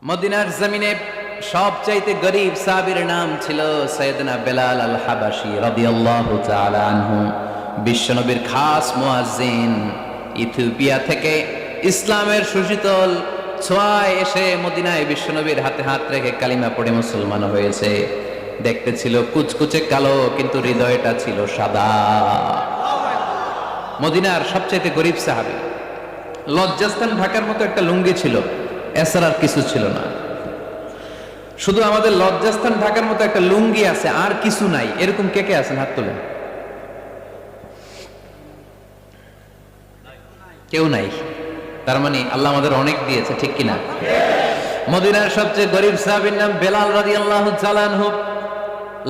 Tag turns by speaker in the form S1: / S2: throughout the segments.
S1: মদিনার জমিনে সবচাইতে গরীব সাহাবীর নাম ছিল সাইয়েদনা বেলাল আল হাবাশী রাদিয়াল্লাহু তাআলা আনহু। বিশ্বনবীর খাস মুয়াজ্জিন ইথিওপিয়া থেকে ইসলামের সুশীতল ছোঁয়ায় এসে মদিনায় বিশ্বনবীর হাতে হাত রেখে কালিমা পড়ে মুসলমান হয়েছে। দেখতে ছিল কুচকুচে কালো, কিন্তু হৃদয়টা ছিল সাদা। মদিনার সবচাইতে গরীব সাহাবী। লজ্জাস্থান ঢাকার মতো একটা লুঙ্গি ছিল, এছাড়া আর কিছু ছিল না। শুধু আমাদের লজ্জাস্থান ঢাকার মতো একটা লুঙ্গি আছে, আর কিছু নাই। এরকম কে কে আছেন? হাত তোলেন। কেউ নাই। তার মানে আল্লাহ আমাদের অনেক দিয়েছে, ঠিক কিনা? মদিনার সবচেয়ে গরীব সাহাবীর নাম বেলাল রাদিয়াল্লাহু তাআলা আনহু।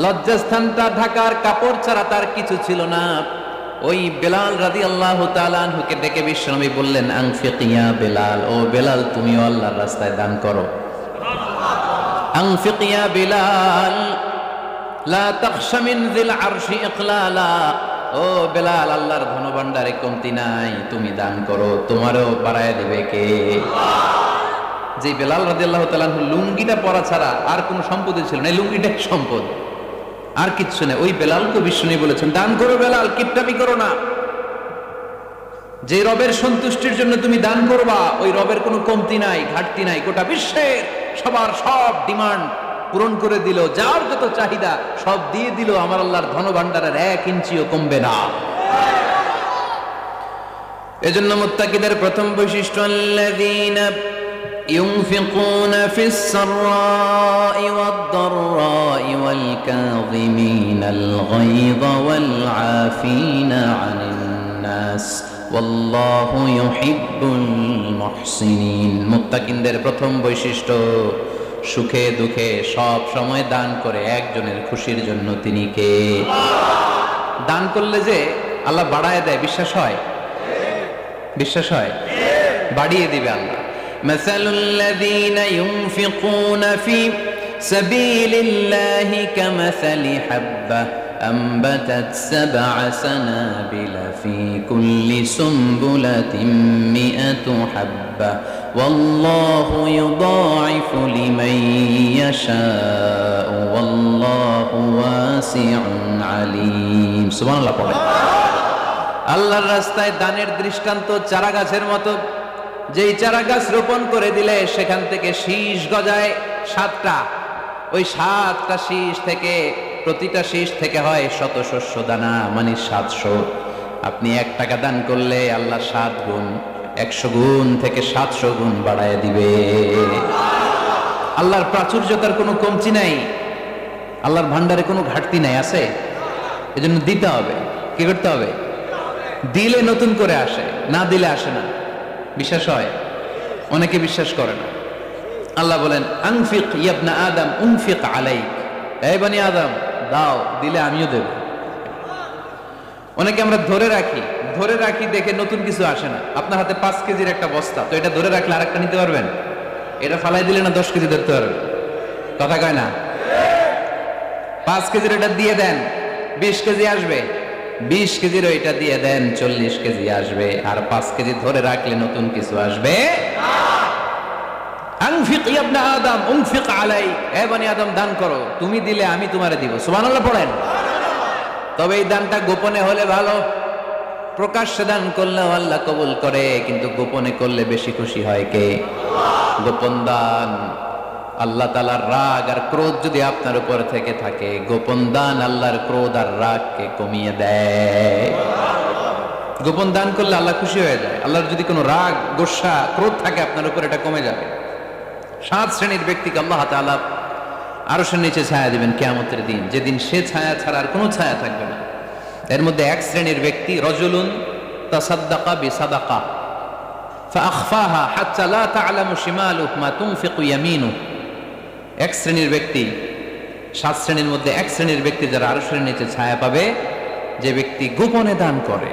S1: লজ্জাস্থানটা ঢাকার কাপড় ছাড়া তার কিছু ছিল না। ওই বেলাল রাদিয়াল্লাহু তাআলা আনহুকে ডেকে বিশ্বনবী বললেন, আনফিক ইয়া বেলাল, ও বেলাল তুমিও আল্লাহর রাস্তায় দান করো। আনফিক ইয়া বেলাল লা তাখশা মিন যিল আরশি ইকলালা, ও বেলাল আল্লাহর ধনভাণ্ডারে কমতি নাই, তুমি দান করো, তোমারও বাড়ায় দেবে কে? যে বেলাল রাদিয়াল্লাহু তাআলা আনহু লুঙ্গিটা পরা ছাড়া আর কোনো সম্পদ ছিল না, এই লুঙ্গিটা সম্পদ, আর কিচ্ছু নেই। ওই বেলালকে বিষ্ণু বলেছেন, দান করো বেলাল, কিপটামি করো না। যে রবের সন্তুষ্টির জন্য তুমি দান করবা, ওই রবের কোনো কমতি নাই, ঘাটতি নাই। গোটা বিশ্বের সবার সব ডিমান্ড পূরণ করে দিল, যার যত চাহিদা সব দিয়ে দিল, আমার আল্লাহর ধনভাণ্ডারের 1 ইঞ্চিও কমবে না। এজন্য মুত্তাকিদের প্রথম বৈশিষ্ট্য, আল্লাযীনা ينفقون في السراء والضراء والكاظمين الغيظ والعافين عن الناس والله يحب المحسنين। মুত্তাকিনদের প্রথম বৈশিষ্ট্য, সুখে দুঃখে সব সময় দান করে একজনের খুশির জন্য। তিনি কে? দান করলে যে আল্লাহ বাড়ায় দেয়, বিশ্বাস হয়? বিশ্বাস হয়? বাড়িয়ে দিবে আল্লাহ। مثل الذين ينفقون في سبيل الله كمثل حبة أنبتت 7 سنابل في كل سنبلة 100 حبة والله يضاعف لمن يشاء والله واسع عليم। সুবহানাল্লাহ পড়ে। আল্লাহর রাস্তায় দানের দৃষ্টান্ত চারা গাছের মতো। যেই চারা গাছ রোপণ করে দিলে সেখান থেকে শীষ গজায় 7টা। ওই 7টা শীষ থেকে, প্রতিটা শীষ থেকে হয় শত শস্য দানা, মানে 700। আপনি 1 টাকা দান করলে আল্লাহ 7 গুণ, 100 গুণ থেকে 700 গুণ বাড়ায় দিবে। আল্লাহর প্রাচুর্যতার কোনো কমতি নাই, আল্লাহর ভান্ডারে কোনো ঘাটতি নাই। আছে? এজন্য দিতে হবে। কি করতে হবে? দিলে নতুন করে আসে, না দিলে আসে না। বিশ্বাস হয়? অনেকে বিশ্বাস করে না। আল্লাহ বলেন, আনফিক ইয়া ইবনা আদম উনফিক আলাইক, এই বনি আদম দাও, দিলে আমিও দেব। অনেকে আমরা ধরে রাখি দেখে নতুন কিছু আসে না। আপনার হাতে 5 কেজির একটা বস্তা, তো এটা ধরে রাখলে আরেকটা নিতে পারবেন? এটা ফালাই দিলে না 10 কেজি ধরতে পারবেন? কথা কয় না? 5 কেজির এটা দিয়ে দেন, 20 কেজি আসবে। 20 কেজির ওইটা দিয়ে দেন, 40 কেজি আসবে। আর 5 কেজি ধরে রাখলে নতুন কিছু আসবে। আনফিক ইয়া ইবনা আদম উনফিক আলাই, হে বনি আদম দান করো, তুমি দিলে আমি তোমারে দিব। সুবহানাল্লাহ পড়েন। তবে এই দানটা গোপনে হলে ভালো। প্রকাশ্যে দান করলে আল্লাহ কবুল করে, কিন্তু গোপনে করলে বেশি খুশি হয় কে? গোপন দান, আল্লাহ তাআলার রাগ আর ক্রোধ যদি আপনার উপর থেকে থাকে, গোপন দান আল্লাহর ক্রোধ আর রাগকে কমিয়ে দেয়। গোপন দান করলে আল্লাহ খুশি হয়ে যায়। আল্লাহর যদি কোনো রাগ, গোসা, ক্রোধ থাকে আপনার উপর, এটা কমে যাবে। 7 শ্রেণীর ব্যক্তিকে আল্লাহ তাআলা আরশের নিচে ছায়া দিবেন কিয়ামতের দিন, যেদিন সে ছায়া ছাড়া আর কোনো ছায়া থাকবে না। এর মধ্যে 1 শ্রেণীর ব্যক্তি, রজুলুন তাসাদ্দাকা বিসাদাকা ফাআখফাহা হাত্তা লা তা'লামু শিমালুহু মা তুনফিকু ইয়ামিনুহু। 1 শ্রেণীর ব্যক্তি, 7 শ্রেণীর মধ্যে 1 শ্রেণীর ব্যক্তি যারা আরশের নিচে ছায়া পাবে, যে ব্যক্তি গোপনে দান করে।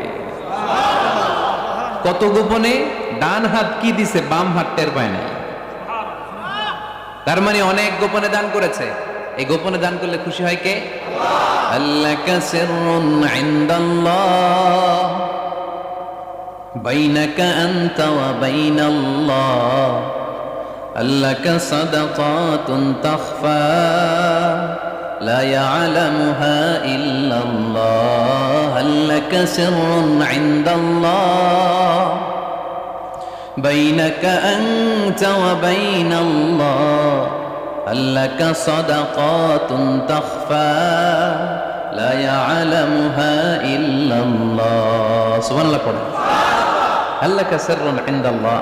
S1: কত গোপনে? ডান হাত কি দিছে, বাম হাত টের পায় না। তার মানে অনেক গোপনে দান করেছে। এই গোপনে দান করলে খুশি হয় কে? আল্লাকা সিররুন ইনদাল্লাহ বাইনাকা আনতা ওয়া বাইনাল্লাহ আল্লাকা সাদাকাতুন তাখফা লা ইয়ালামুহা ইল্লাল্লাহ আল্লাকা সিররুন ইনদাল্লাহ বাইনাকা আনতা ওয়া বাইনাল্লাহ আল্লাকা সাদাকাতুন তাখফা লা ইয়ালামুহা ইল্লাল্লাহ সুবহানাল্লাহ পড়ুন আল্লাকা সিররুন ইনদাল্লাহ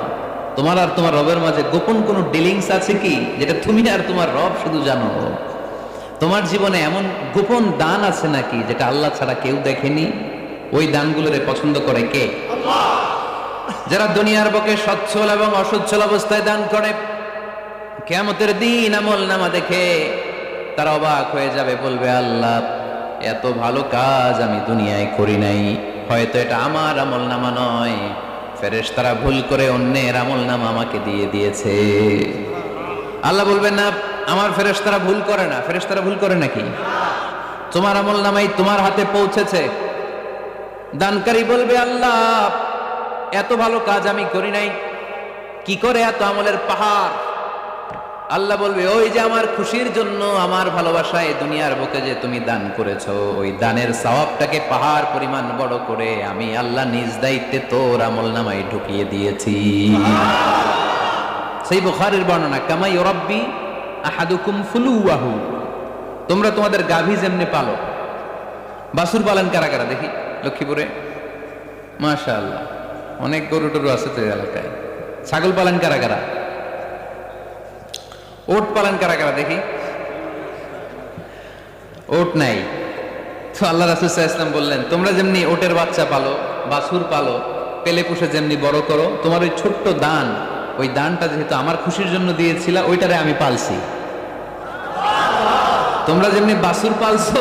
S1: তোমার আর তোমার রবের মাঝে গোপন কোন ডিলিংস আছে কি যেটা তুমি আর তোমার রব শুধু জানো তোমার জীবনে এমন গোপন দান আছে নাকি যেটা আল্লাহ ছাড়া কেউ দেখেনি ওই দানগুলোরে পছন্দ করে কে আল্লাহ যারা দুনিয়ার বুকে সচ্ছল এবং অসচ্ছল অবস্থায় দান করে কিয়ামতের দিন আমলনামা দেখে তারা অবাক হয়ে যাবে বলবে আল্লাহ এত ভালো কাজ আমি দুনিয়ায় করি নাই হয়তো এটা আমার আমলনামা নয় ফেরেশতারা ভুল করে অন্যের আমলনামা আমাকে দিয়ে দিয়েছে আল্লাহ বলবেন না আমার ফেরেশতারা ভুল করে না ফেরেশতারা ভুল করে নাকি তোমার আমলনামাই তোমার হাতে পৌঁছেছে দানকারী বলবে আল্লাহ এত ভালো কাজ আমি করি নাই কি করে এত আমলের পাহাড় আল্লাহ বলবে ওই যে আমার খুশির জন্য আমার ভালোবাসায় দুনিয়ার বুকে যে তুমি দান করেছো ওই দানের সওয়াবটাকে পাহাড় পরিমাণ বড় করে আমি আল্লাহ নিজ দায়িত্বে তোর আমলনামায় ঢুকিয়ে দিয়েছি সেই বুখারীর বর্ণনা কামা ইউরাব্বি আহাদুকুম ফুলুয়াহু তোমরা তোমাদের গাভী যেমনি পালো বাছুর পালন কারা কারা দেখি লক্ষ্মীপুরে মাশাআল্লাহ অনেক গরু টরু আছে তো এলাকায় ছাগল পালন কারা কারা ওট পালন কারা কারা দেখি ওট নাই তো আল্লাহ রাসূল সাল্লাল্লাহু আলাইহি ওয়াসাল্লাম বললেন তোমরা যেমনি ওটের বাচ্চা পালো বাছুর পালো পেলে পুষে যেমনি বড় করো তোমার ওই ছোট্ট দান ওই দানটা যেহেতু আমার খুশির জন্য দিয়েছিলা ওইটারে আমি পালছি তোমরা যেমনি বাছুর পালছো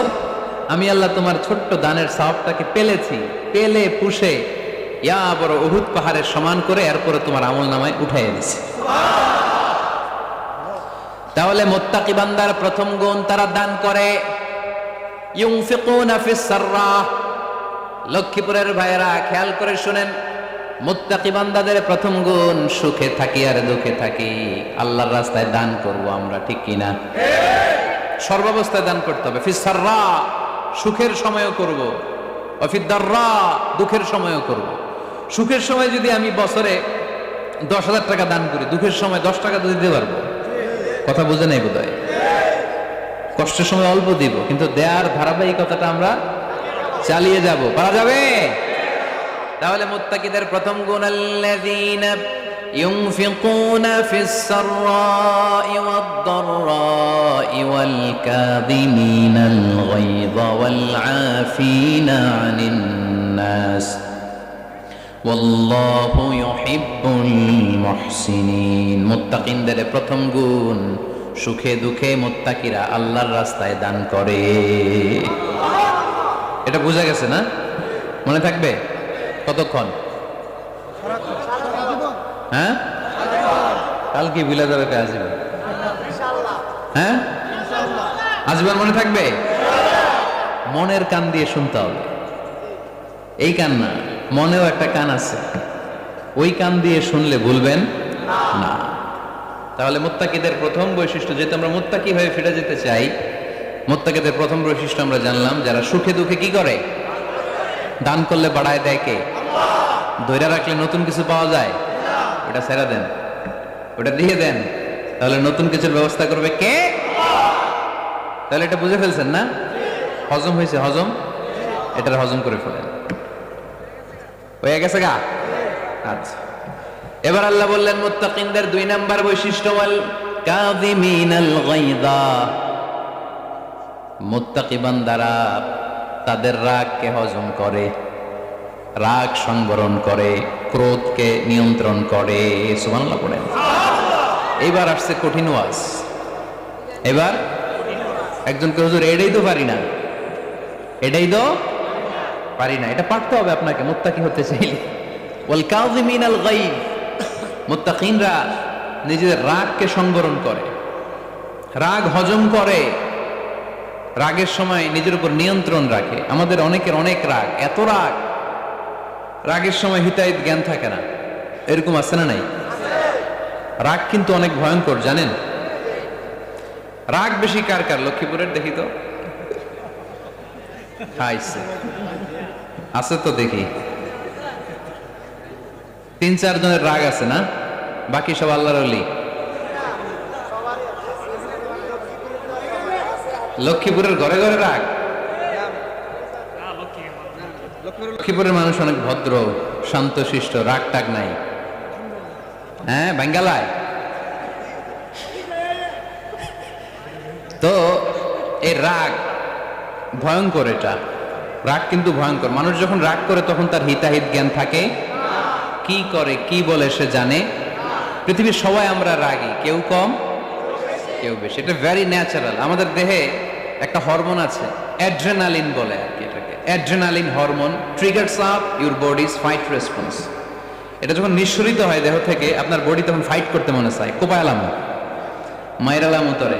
S1: আমি আল্লাহ তোমার ছোট্ট দানের সওয়াবটাকে পেলেছি পেলে পুষে ইয়া বড় উহুদ পাহাড়ের সমান করে এরপরে তোমার আমলনামায় উঠাইয়া দিছি তাহলে মুত্তাকি বান্দার প্রথম গুণ তারা দান করে ইউনফিকুনা ফিস সাররা লক্ষ্মীপুরের ভাইরা খেয়াল করে শুনেন মুত্তাকি বান্দাদের প্রথম গুণ সুখে থাকি আর দুঃখে থাকি আল্লাহর রাস্তায় দান করব আমরা ঠিক কিনা সর্বাবস্থায় দান করতে হবে ফিস সাররা সুখের সময়ও করব ওয়া ফিদ দাররা দুঃখের সময়ও করব সুখের সময় যদি আমি বছরে 10,000 টাকা দান করি দুঃখের সময় 10 টাকা তো দিতে পারবো কথা বুঝে নাই বোধহয় কষ্টের সময় অল্প দিব কিন্তু দেয়ার ধারাবাহিকতাটা আমরা চালিয়ে যাব পারা যাবে তাহলে মুত্তাকিদের প্রথম গুণ আল্লাযীনা ইউনফিকুনা ফিস সাররাই ওয়াদ দাররাই ওয়াল কাযিমিনাল গায়যা ওয়াল আফিনা আনিন নাস ওয়াল্লাহু ইউহিব্বুল মুহসিনিন মুত্তাকিনদের প্রথম গুণ সুখে দুঃখে মুত্তাকিরা আল্লাহর রাস্তায় দান করে এটা বোঝা গেছে না মনে থাকবে কতক্ষণ হ্যাঁ কালকে বিলা যাবে আজীবন হ্যাঁ আজীবন মনে থাকবে মনের কান দিয়ে শুনতে হবে এই কান না মনেও একটা কান আছে ওই কান দিয়ে শুনলে ভুলবেন না তাহলে মুত্তাকিদের প্রথম বৈশিষ্ট্য যেহেতু আমরা মুত্তাকি হয়ে ফিরে যেতে চাই মুত্তাকিদের প্রথম বৈশিষ্ট্য আমরা জানলাম যারা সুখে দুঃখে কি করে দান করলে বাড়ায় দেয় কে ধৈর্য রাখলে নতুন কিছু পাওয়া যায় ওটা ছেড়ে দেন ওটা দিয়ে দেন তাহলে নতুন কিছুর ব্যবস্থা করবে কে তাহলে এটা বুঝে ফেলছেন না হজম হয়েছে হজম এটার হজম করে ফেলেন হয়ে গেছে গা আচ্ছা এবার আল্লাহ বললেন মুত্তাকিনদের 2 নাম্বার বৈশিষ্ট্য ওয়াল কাযিমিনাল গায়যা মুত্তাকি বান্দারা তাদের রাগকে হজম করে রাগ সংবরণ করে ক্রোধকে নিয়ন্ত্রণ করে সুবহানাল্লাহ পড়েন এবার আসছে কঠিন ওয়াজ এবার একজনকে হুজুর এটাই তো পারি না এটাই তো পারি না এটা পারতে হবে আপনাকে মুত্তাকি হতে চাইলে ওয়াল কাযিমিনাল গায়য মুত্তাকিনরা নিজেদের রাগকে সংবরণ করে রাগ হজম করে রাগের সময় নিজের উপর নিয়ন্ত্রণ রাখে আমাদের অনেকের অনেক রাগ এত রাগ রাগের সময় হিতাহিত জ্ঞান থাকে না এরকম আছে না নাই রাগ কিন্তু অনেক ভয়ঙ্কর, জানেন? রাগ বেশি কার কার? লক্ষ্মীপুরের দেখি তো, আছে তো দেখি, 3-4 জনের রাগ আছে না? বাকি সব আল্লাহর ওলি। লক্ষ্মীপুরের ঘরে ঘরে রাগ। লক্ষ্মীপুরের মানুষ অনেক ভদ্র, শান্তশিষ্ট, রাগ টাগ নাই। হ্যাঁ, বাঙ্গালায় তো এই রাগ ভয়ঙ্কর। এটা রাগ কিন্তু ভয়ঙ্কর। মানুষ যখন রাগ করে তখন তার হিতাহিত জ্ঞান থাকে, কি করে কি বলে সে জানে। পৃথিবীর সবাই আমরা রাগী, কেউ কম কেউ বেশি। এটা ভেরি ন্যাচারাল। আমাদের দেহে একটা হরমোন আছে, অ্যাড্রেনালিন বলে আর কি এটাকে। Adrenaline hormone triggers up your bodies fight response. এটা যখন নিঃসরিত হয় দেহ থেকে, আপনার বডি তখন ফাইট করতে মনে চায়। কোপায়ালাম, মাইরালাম উতরে,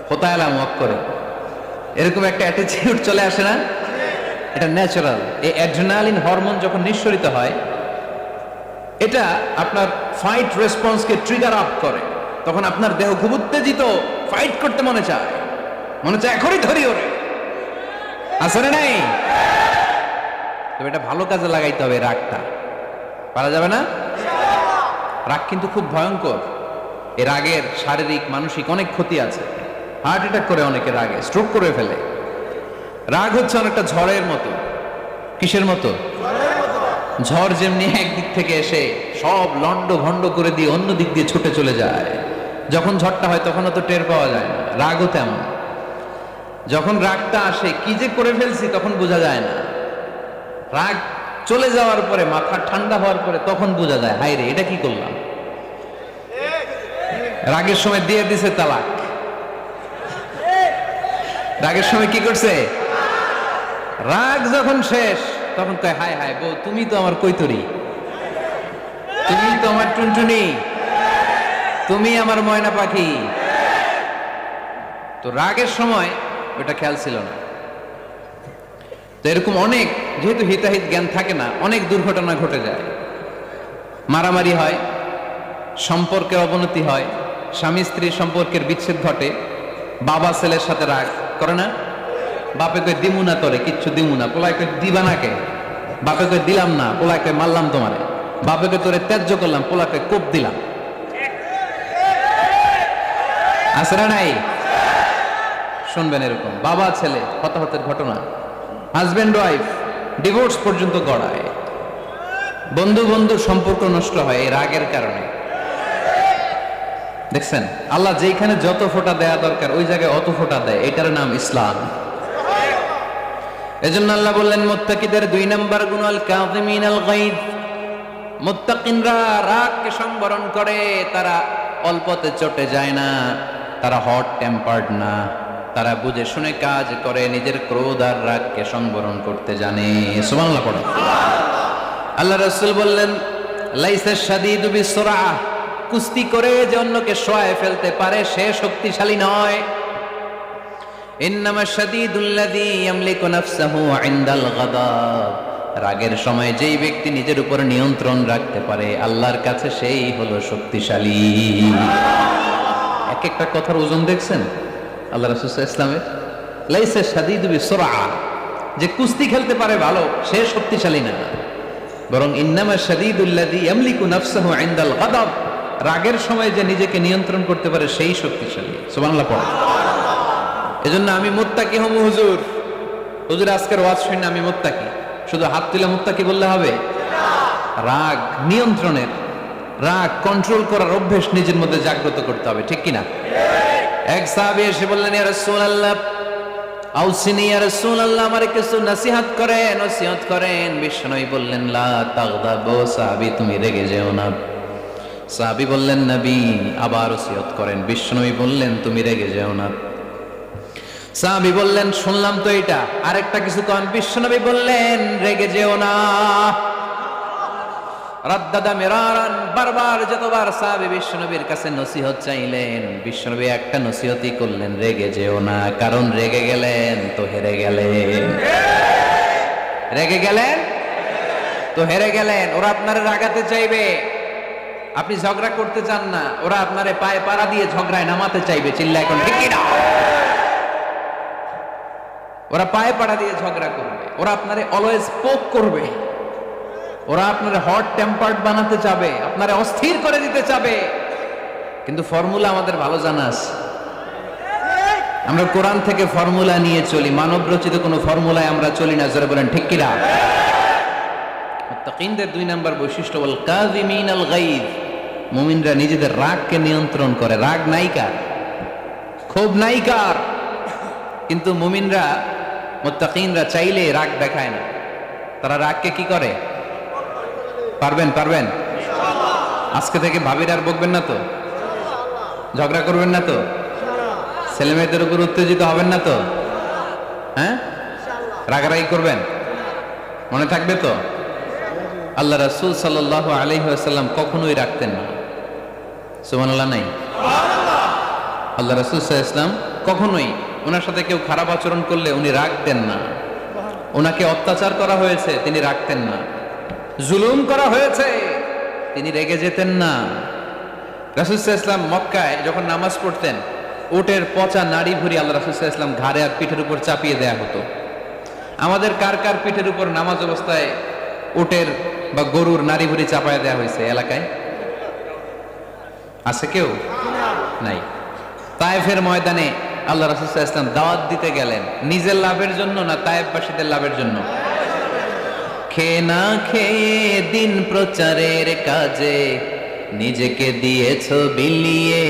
S1: হোতায়ালাম অক করে, এরকম একটা অ্যাটিটিউড চলে আসে না? এটা ন্যাচারাল। এই অ্যাড্রেনালিন হরমোন যখন নিঃসরিত হয়, এটা আপনার ফাইট রেসপন্সকে ট্রিগার আপ করে। তখন আপনার দেহ খুব উত্তেজিত, ফাইট করতে মনে চায়, এখনই ধরি ওরে। আসলে নাই? তবে এটা ভালো কাজে লাগাইতে হবে। রাগটা পারা যাবে না। রাগ কিন্তু খুব ভয়ঙ্কর। এই রাগের শারীরিক মানসিক অনেক ক্ষতি আছে। হার্ট অ্যাটাক করে অনেকে রাগে, স্ট্রোক করে ফেলে। রাগ হচ্ছে অনেকটা ঝড়ের মতো। কিসের মতো? ঝড় যেমনি একদিক থেকে এসে সব লন্ড ভন্ড করে দিয়ে অন্য দিক দিয়ে ছুটে চলে যায়, যখন ঝড়টা হয় তখন তো টের পাওয়া যায় না। রাগও তেমন। যখন রাগটা আসে, কি যে করে ফেলছি তখন বোঝা যায় না। রাগ চলে যাওয়ার পরে, মাথা ঠান্ডা হওয়ার পরে তখন বোঝা যায়, হায় রে এটা কি করলাম। রাগের সময় দিয়ে দিছে তালাক। রাগের সময় কি করছে? রাগ যখন শেষ তখন কয়, হায় হায় বউ, তুমি তো আমার কৈতরি, তুমি তো আমার টুনটুনি, তুমি আমার ময়না পাখি। তো রাগের সময় ওটা খেয়াল ছিল না। তো এরকম অনেক, যেহেতু হিতাহিত জ্ঞান থাকে না, অনেক দুর্ঘটনা ঘটে যায়। মারামারি হয়, সম্পর্কের অবনতি হয়, স্বামী স্ত্রীর সম্পর্কের বিচ্ছেদ ঘটে, বাবা ছেলের সাথে রাগ করে না, বাপে কই দিমু না তোরে, কিচ্ছু দিমু না, পোলায় কই দিবা না কে, বাপে কই দিলাম না, পোলায় কই মারলাম তোমারে, বাপে কই তোরে ত্যায্য করলাম, পোলায় কই কোপ দিলাম। আছে না নাই? শুনবেন এরকম বাবা ছেলে হতাহতের ঘটনা, হাজবেন্ড ওয়াইফ ডিভোর্স পর্যন্ত গড়ায়, বন্ধু বন্ধুর সম্পর্ক নষ্ট হয় এই রাগের কারণে। দেখছেন, আল্লাহ যেখানে যত ফোঁটা দেয়া দরকার ওই জায়গায় অত ফোঁটা দেয়। এটার নাম ইসলাম। এজন্য আল্লাহ বললেন, মুত্তাকিদের 2 নাম্বার গুণ আল কাযিমিনাল গায়দ। মুত্তাকিনরা রাগকে সংবরণ করে, তারা অল্পতে চটে যায় না, তারা হট টেম্পার্ড না, তারা বুঝে শুনে কাজ করে, নিজের ক্রোধ আর রাগকে সংবরণ করতে জানে। সুবহানাল্লাহ পড়ো। আল্লাহ রাসূল বললেন, লাইসা শাদীদু বিসরাআ, কুস্তি করে যে অন্যকে শোয়ায় ফেলতে পারে সে শক্তিশালী নয়। ইন্নামা শাদীদুল্লাযী ইয়ামলিকু নাফসাহু ইনদাল গাদাব, রাগের সময় যেই ব্যক্তি নিজের উপর নিয়ন্ত্রণ রাখতে পারে আল্লাহর কাছে সেই হলো শক্তিশালী। এক একটা কথার ওজন দেখছেন আল্লাহ রাসূল সাল্লাল্লাহু আলাইহি ওয়াসাল্লামের। লাইসা শাদীদু বিসরাআ, যে কুস্তি খেলতে পারে ভালো সে শক্তিশালী না, বরং ইন্নামা শাদীদুল্লাযী ইয়ামলিকু নাফসাহু ইনদাল গাদাব, রাগের সময় যে নিজেকে নিয়ন্ত্রণ করতে পারে সেই শক্তিশালী। সুবহানাল্লাহ পড়ো। এজন্য আমি মুত্তাকি হমু হুজুর। হুজুর আজকের ওয়াজ শুনে আমি মুত্তাকি, শুধু হাত তুলে মুত্তাকি বললে হবে? রাগ নিয়ন্ত্রণের, রাগ কন্ট্রোল করার অভ্যেস নিজের মধ্যে জাগ্রত করতে হবে, ঠিক কিনা? এক সাহাবী এসে বললেন, ইয়া রাসূলুল্লাহ আউসিনি, ইয়া রাসূলুল্লাহ আমারে কিছু নসিহত করেন, নসিহত করেন। বিশ্বনবী বললেন, লা তাগদাব, সাহাবী তুমি রেগে যেও না। সাহাবী বললেন, নবী আবার ওসিয়ত করেন। বিশ্বনবী বললেন, তুমি রেগে যেও না। সাহাবী বললেন, শুনলাম তো এটা, আরেকটা কিছু কন। বিশ্বনবী বললেন, রেগে যেও না। রাদ্দাদা মিরারান, বারবার যতবার সাহাবী বিশ্বনবীর কাছে নসিহত চাইলেন, বিশ্বনবী একটা নসিহতই করলেন, রেগে যেও না, কারণ রেগে গেলেন তো হেরে গেলেন। রেগে গেলেন তো হেরে গেলেন। ওরা আপনারা রাগাতে চাইবে, আপনি ঝগড়া করতে চান না, ওরা আপনারে পায়ে পাড়া দিয়ে ঝগড়ায় নামাতে চাইবে, চিল্লা এখন ঠিক কি না? ওরা পায়ে পাড়া দিয়ে ঝগড়া করবে, ওরা আপনারে অলওয়েজ পোক করবে, ওরা আপনারে হট টেম্পার্ড বানাতে চাবে, আপনারে অস্থির করে দিতে চাবে। কিন্তু ফর্মুলা আমাদের ভালো জানা আছে। আমরা কোরআন থেকে ফর্মুলা নিয়ে চলি, মানব রচিত কোনো ফর্মুলায় আমরা চলি না। জোরে বলেন ঠিক কি না? মুত্তাকিনদের 2 নাম্বার বৈশিষ্ট্য ওয়াল কাযিমিনাল গায়জ, মুমিনরা নিজেদের রাগকে নিয়ন্ত্রণ করে। রাগ নাইকার, ক্ষোভ নাইকার, কিন্তু মুমিনরা মুত্তাকিনরা চাইলে রাগ দেখায় না। তারা রাগকে কি করে? পারবেন পারবেন আজকে থেকে ভাবির আর বকবেন না তো, ঝগড়া করবেন না তো, ছেলে মেয়েদের উপর উত্তেজিত হবেন না তো, হ্যাঁ রাগারাগি করবেন, মনে থাকবে তো? আল্লাহ রাসূল সাল্লাল্লাহু আলাইহি ওয়াসাল্লাম কখনোই রাখতেন না। সুবহানাল্লাহ নাই? আল্লাহ রাসূল সাল্লাল্লাহু আলাইহি ওয়াসাল্লাম কখনোই, ওনার সাথে কেউ খারাপ আচরণ করলে উনি রাখতেন না। ওনাকে অত্যাচার করা হয়েছে, তিনি রাখতেন না। জুলুম করা হয়েছে, তিনি রেগে যেতেন না। রাসূল সাল্লাল্লাহু আলাইহি ওয়াসাল্লাম মক্কায় যখন নামাজ পড়তেন, উটের পচা নাড়ি ভুঁড়ি আল্লাহ রাসূল সাল্লাল্লাহু আলাইহি ওয়াসাল্লাম ঘাড়ে আর পিঠের উপর চাপিয়ে দেয়া হতো। আমাদের কার কার পিঠের উপর নামাজ অবস্থায় উটের বা গরুর নাড়ি ভুঁড়ি চাপায় দেয়া হয়েছে এলাকায়? আছে কেউ? নাই। তায়েফের ময়দানে আল্লাহ রাসূল সাল্লাল্লাহু আলাইহি ওয়াসাল্লাম দাওয়াত দিতে গেলেন, নিজের লাভের জন্য না তায়েফবাসীদের লাভের জন্য? খেয়ে না খেয়ে দিন প্রচারের কাজে নিজেকে দিয়েছ বিলিয়ে,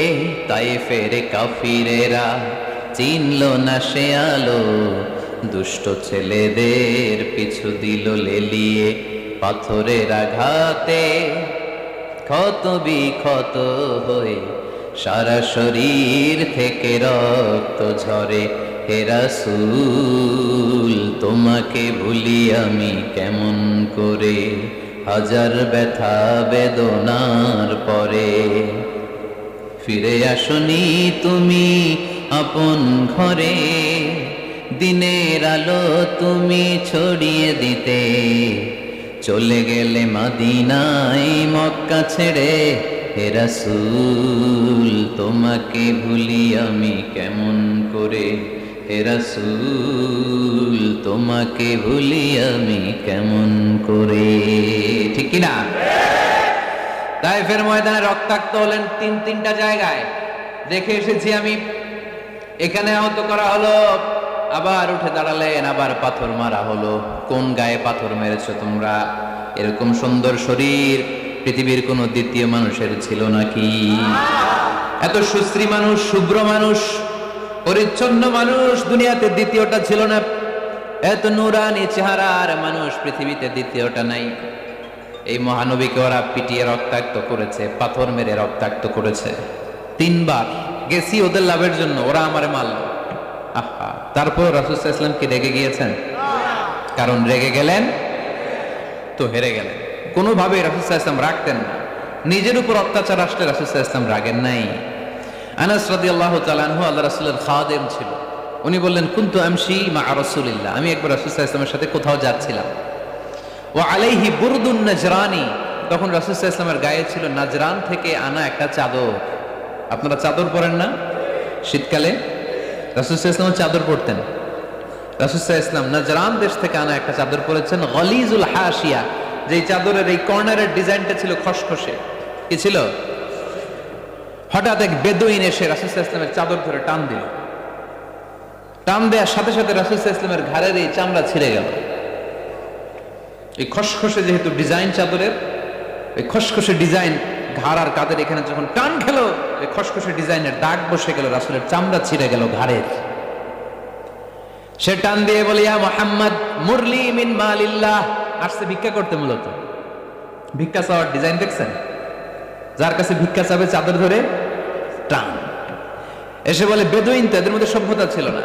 S1: তায়েফের কাফিরেরা চিনল না সে আলো, দুষ্ট ছেলেদের পিছু দিল লেলিয়ে, পাথরের আঘাতে ক্ষত বিক্ষত হয়ে সারা শরীর থেকে রক্ত ঝরে। হে রাসূল তোমাকে ভুলি আমি কেমন করে, হাজার ব্যথা বেদনার পরে ফিরে আসনি তুমি আপন ঘরে, দিনের আলো তুমি ছড়িয়ে দিতে, চলে গেলে মদিনায় মক্কা ছেড়ে। হে রাসূল তোমাকে ভুলি আমি কেমন করে, হে রাসূল তোমাকে ভুলি আমি কেমন করে, ঠিক কি না? তায়েফের ময়দানে রক্তাক্ত হলেন 3টা জায়গায়, দেখে এসেছি আমি। এখানে আহত করা হলো, আবার উঠে দাঁড়ালেন, আবার পাথর মারা হলো। কোন গায়ে পাথর মেরেছো তোমরা? এরকম সুন্দর শরীর পৃথিবীর কোন দ্বিতীয় মানুষের ছিল নাকি? এত সুশ্রী মানুষ, শুভ্র মানুষ, পরিচ্ছন্ন মানুষ দুনিয়াতে দ্বিতীয়টা ছিল না। এত নুরানি চেহারার মানুষ পৃথিবীতে দ্বিতীয়টা নাই। এই মহানবীকে ওরা পিটিয়ে রক্তাক্ত করেছে, পাথর মেরে রক্তাক্ত করেছে। 3 বার গেছি ওদের লাভের জন্য, ওরা আমারে মারল। আহা, তারপর রাসূল সাল্লাল্লাহু আলাইহি ওয়াসাল্লাম কি রেগে গিয়েছেন? কারণ রেগে গেলেন তো হেরে গেলেন। কোনোভাবে রাসূল সাল্লাল্লাহু আলাইহি ওয়াসাল্লাম রাখতেন না। নিজের উপর অত্যাচার আসলে রাসূল সাল্লাল্লাহু আলাইহি ওয়াসাল্লাম রাগেন নাই। আনাস রাদিয়াল্লাহু তাআলা আনহু আল্লাহ রাসূলের খাদেম ছিল। উনি বললেন, কুনতু আমশি মা রাসূলিল্লাহ, আমি একবার রাসূল সাল্লাল্লাহু আলাইহি ওয়াসাল্লামের সাথে কোথাও যাচ্ছিলাম। ওয়া আলাইহি বুরদুন নাজরানি, তখন রাসূল সাল্লাল্লাহু আলাইহি ওয়াসাল্লামের গায়ে ছিল নাজরান থেকে আনা একটা চাদর। আপনারা চাদর পরেন না শীতকালে? রাসূল সাল্লাল্লাহু আলাইহি ওয়াসাল্লাম চাদর পরতেন। রাসূল সাল্লাল্লাহু আলাইহি ওয়াসাল্লাম নাজরান দেশ থেকে আনা একটা চাদর পরেছেন, গলিজুল হাশিয়া, যেই চাদরের এই কর্নারের ডিজাইনটা ছিল খসখসে। কি ছিল? হঠাৎ এক বেদুইন এসে রাসূল সাল্লাল্লাহু আলাইহি ওয়াসাল্লামের চাদর ধরে টান দিল। টান দেওয়ার সাথে সাথে রাসূল সাল্লাল্লাহু আলাইহি ওয়াসাল্লামের ঘাড়ের এই চামড়া ছিঁড়ে গেল। এই খসখসে যেহেতু ডিজাইন চাদরের, এই খসখসে ডিজাইন ঘাড় আর কাঁধের এখানে যখন টান খেলো, এই খসখসে ডিজাইনের দাগ বসে গেল, রাসূলের চামড়া ছিঁড়ে গেল ঘাড়ের। সে টান দিয়ে বলে, ইয়া মুহাম্মদ মুরলি মিন মালিল্লাহ, আসছে ভিক্ষা করতে। মূলত ভিক্ষা চাওয়ার ডিজাইন দেখছেন? যার কাছে ভিক্ষা চাবে চাদর ধরে টান। এসে বলে, বেদুইন তো, এদের মধ্যে সভ্যতা ছিল না।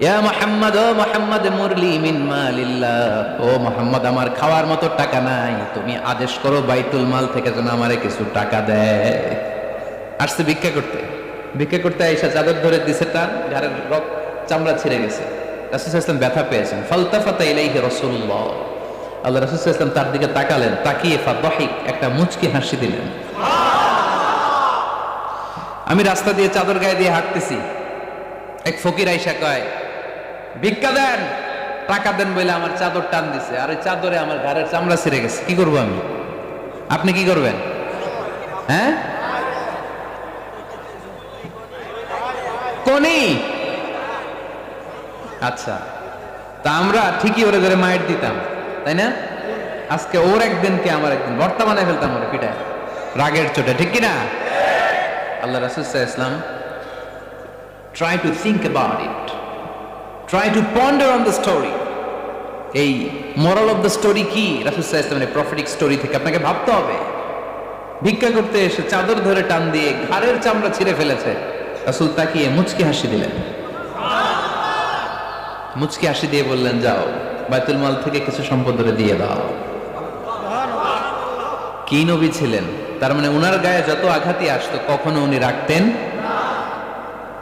S1: ইয়া মুহাম্মদ, ও মুহাম্মদ মুরলি মিন মালিল্লাহ, ও মুহাম্মদ আমার খাওয়ার মতো টাকা নাই, তুমি আদেশ করো বাইতুল মাল থেকে যেন আমারে কিছু টাকা দেয়। আসছে ভিক্ষা করতে। ভিক্ষা করতে আইসা চাদর ধরে দিছে টান, ঘাড়ের চামড়া ছিঁড়ে গেছে। রাসূল সাল্লাল্লাহু আলাইহি ওয়াসাল্লাম ব্যথা পেয়েছেন। ফালতাফাতা ইলাইহি রাসূলুল্লাহ, আল্লাহ রাসূল সাল্লাল্লাহু আলাইহি ওয়াসাল্লাম তার দিকে তাকালেন, তাকিয়ে ফাদাহিক, একটা মুচকি হাসি দিলেন। আমি রাস্তা দিয়ে চাদর গায়ে দিয়ে হাঁটতেছি, এক ফকির আইসা কয়, ভিক্ষা দেন, টাকা দেন বলে আমার চাদর টান দিছে, আর ওই চাদরে আমার ঘাড়ের চামড়া ছিঁড়ে গেছে, কি করবো আমি? আপনি কি করবেন? হ্যাঁ, কোনি? আচ্ছা, তা আমরা ঠিকই ওরে ধরে মায়ের দিতাম, তাই না? আজকে ওর একদিন কে আমার একদিন, বর্তমানে ফেলতাম ওরে পিটায় রাগের চোটে, ঠিক কিনা? আল্লাহ রাসূল সাল্লাল্লাহু আলাইহি ওয়াসাল্লাম try to think about it, try to ponder on the story. এই moral of the story কি? রাসূল সাল্লাল্লাহু আলাইহি ওয়াসাল্লামের প্রফেটিক স্টোরি থেকে আপনাকে ভাবতে হবে। ভিক্ষা করতে এসে চাদর ধরে টান দিয়ে ঘাড়ের চামড়া ছিঁড়ে ফেলেছে, রাসূল তাকিয়ে মুচকি হাসি দিলেন, মুচকি হাসি দিয়ে বললেন, যাও বাইতুল মাল থেকে কিছু সম্পদ ধরে দিয়ে দাও। কি নবী ছিলেন! তার মানে উনার গায়ে যত আঘাতই আসতো কখনো উনি রাখতেন,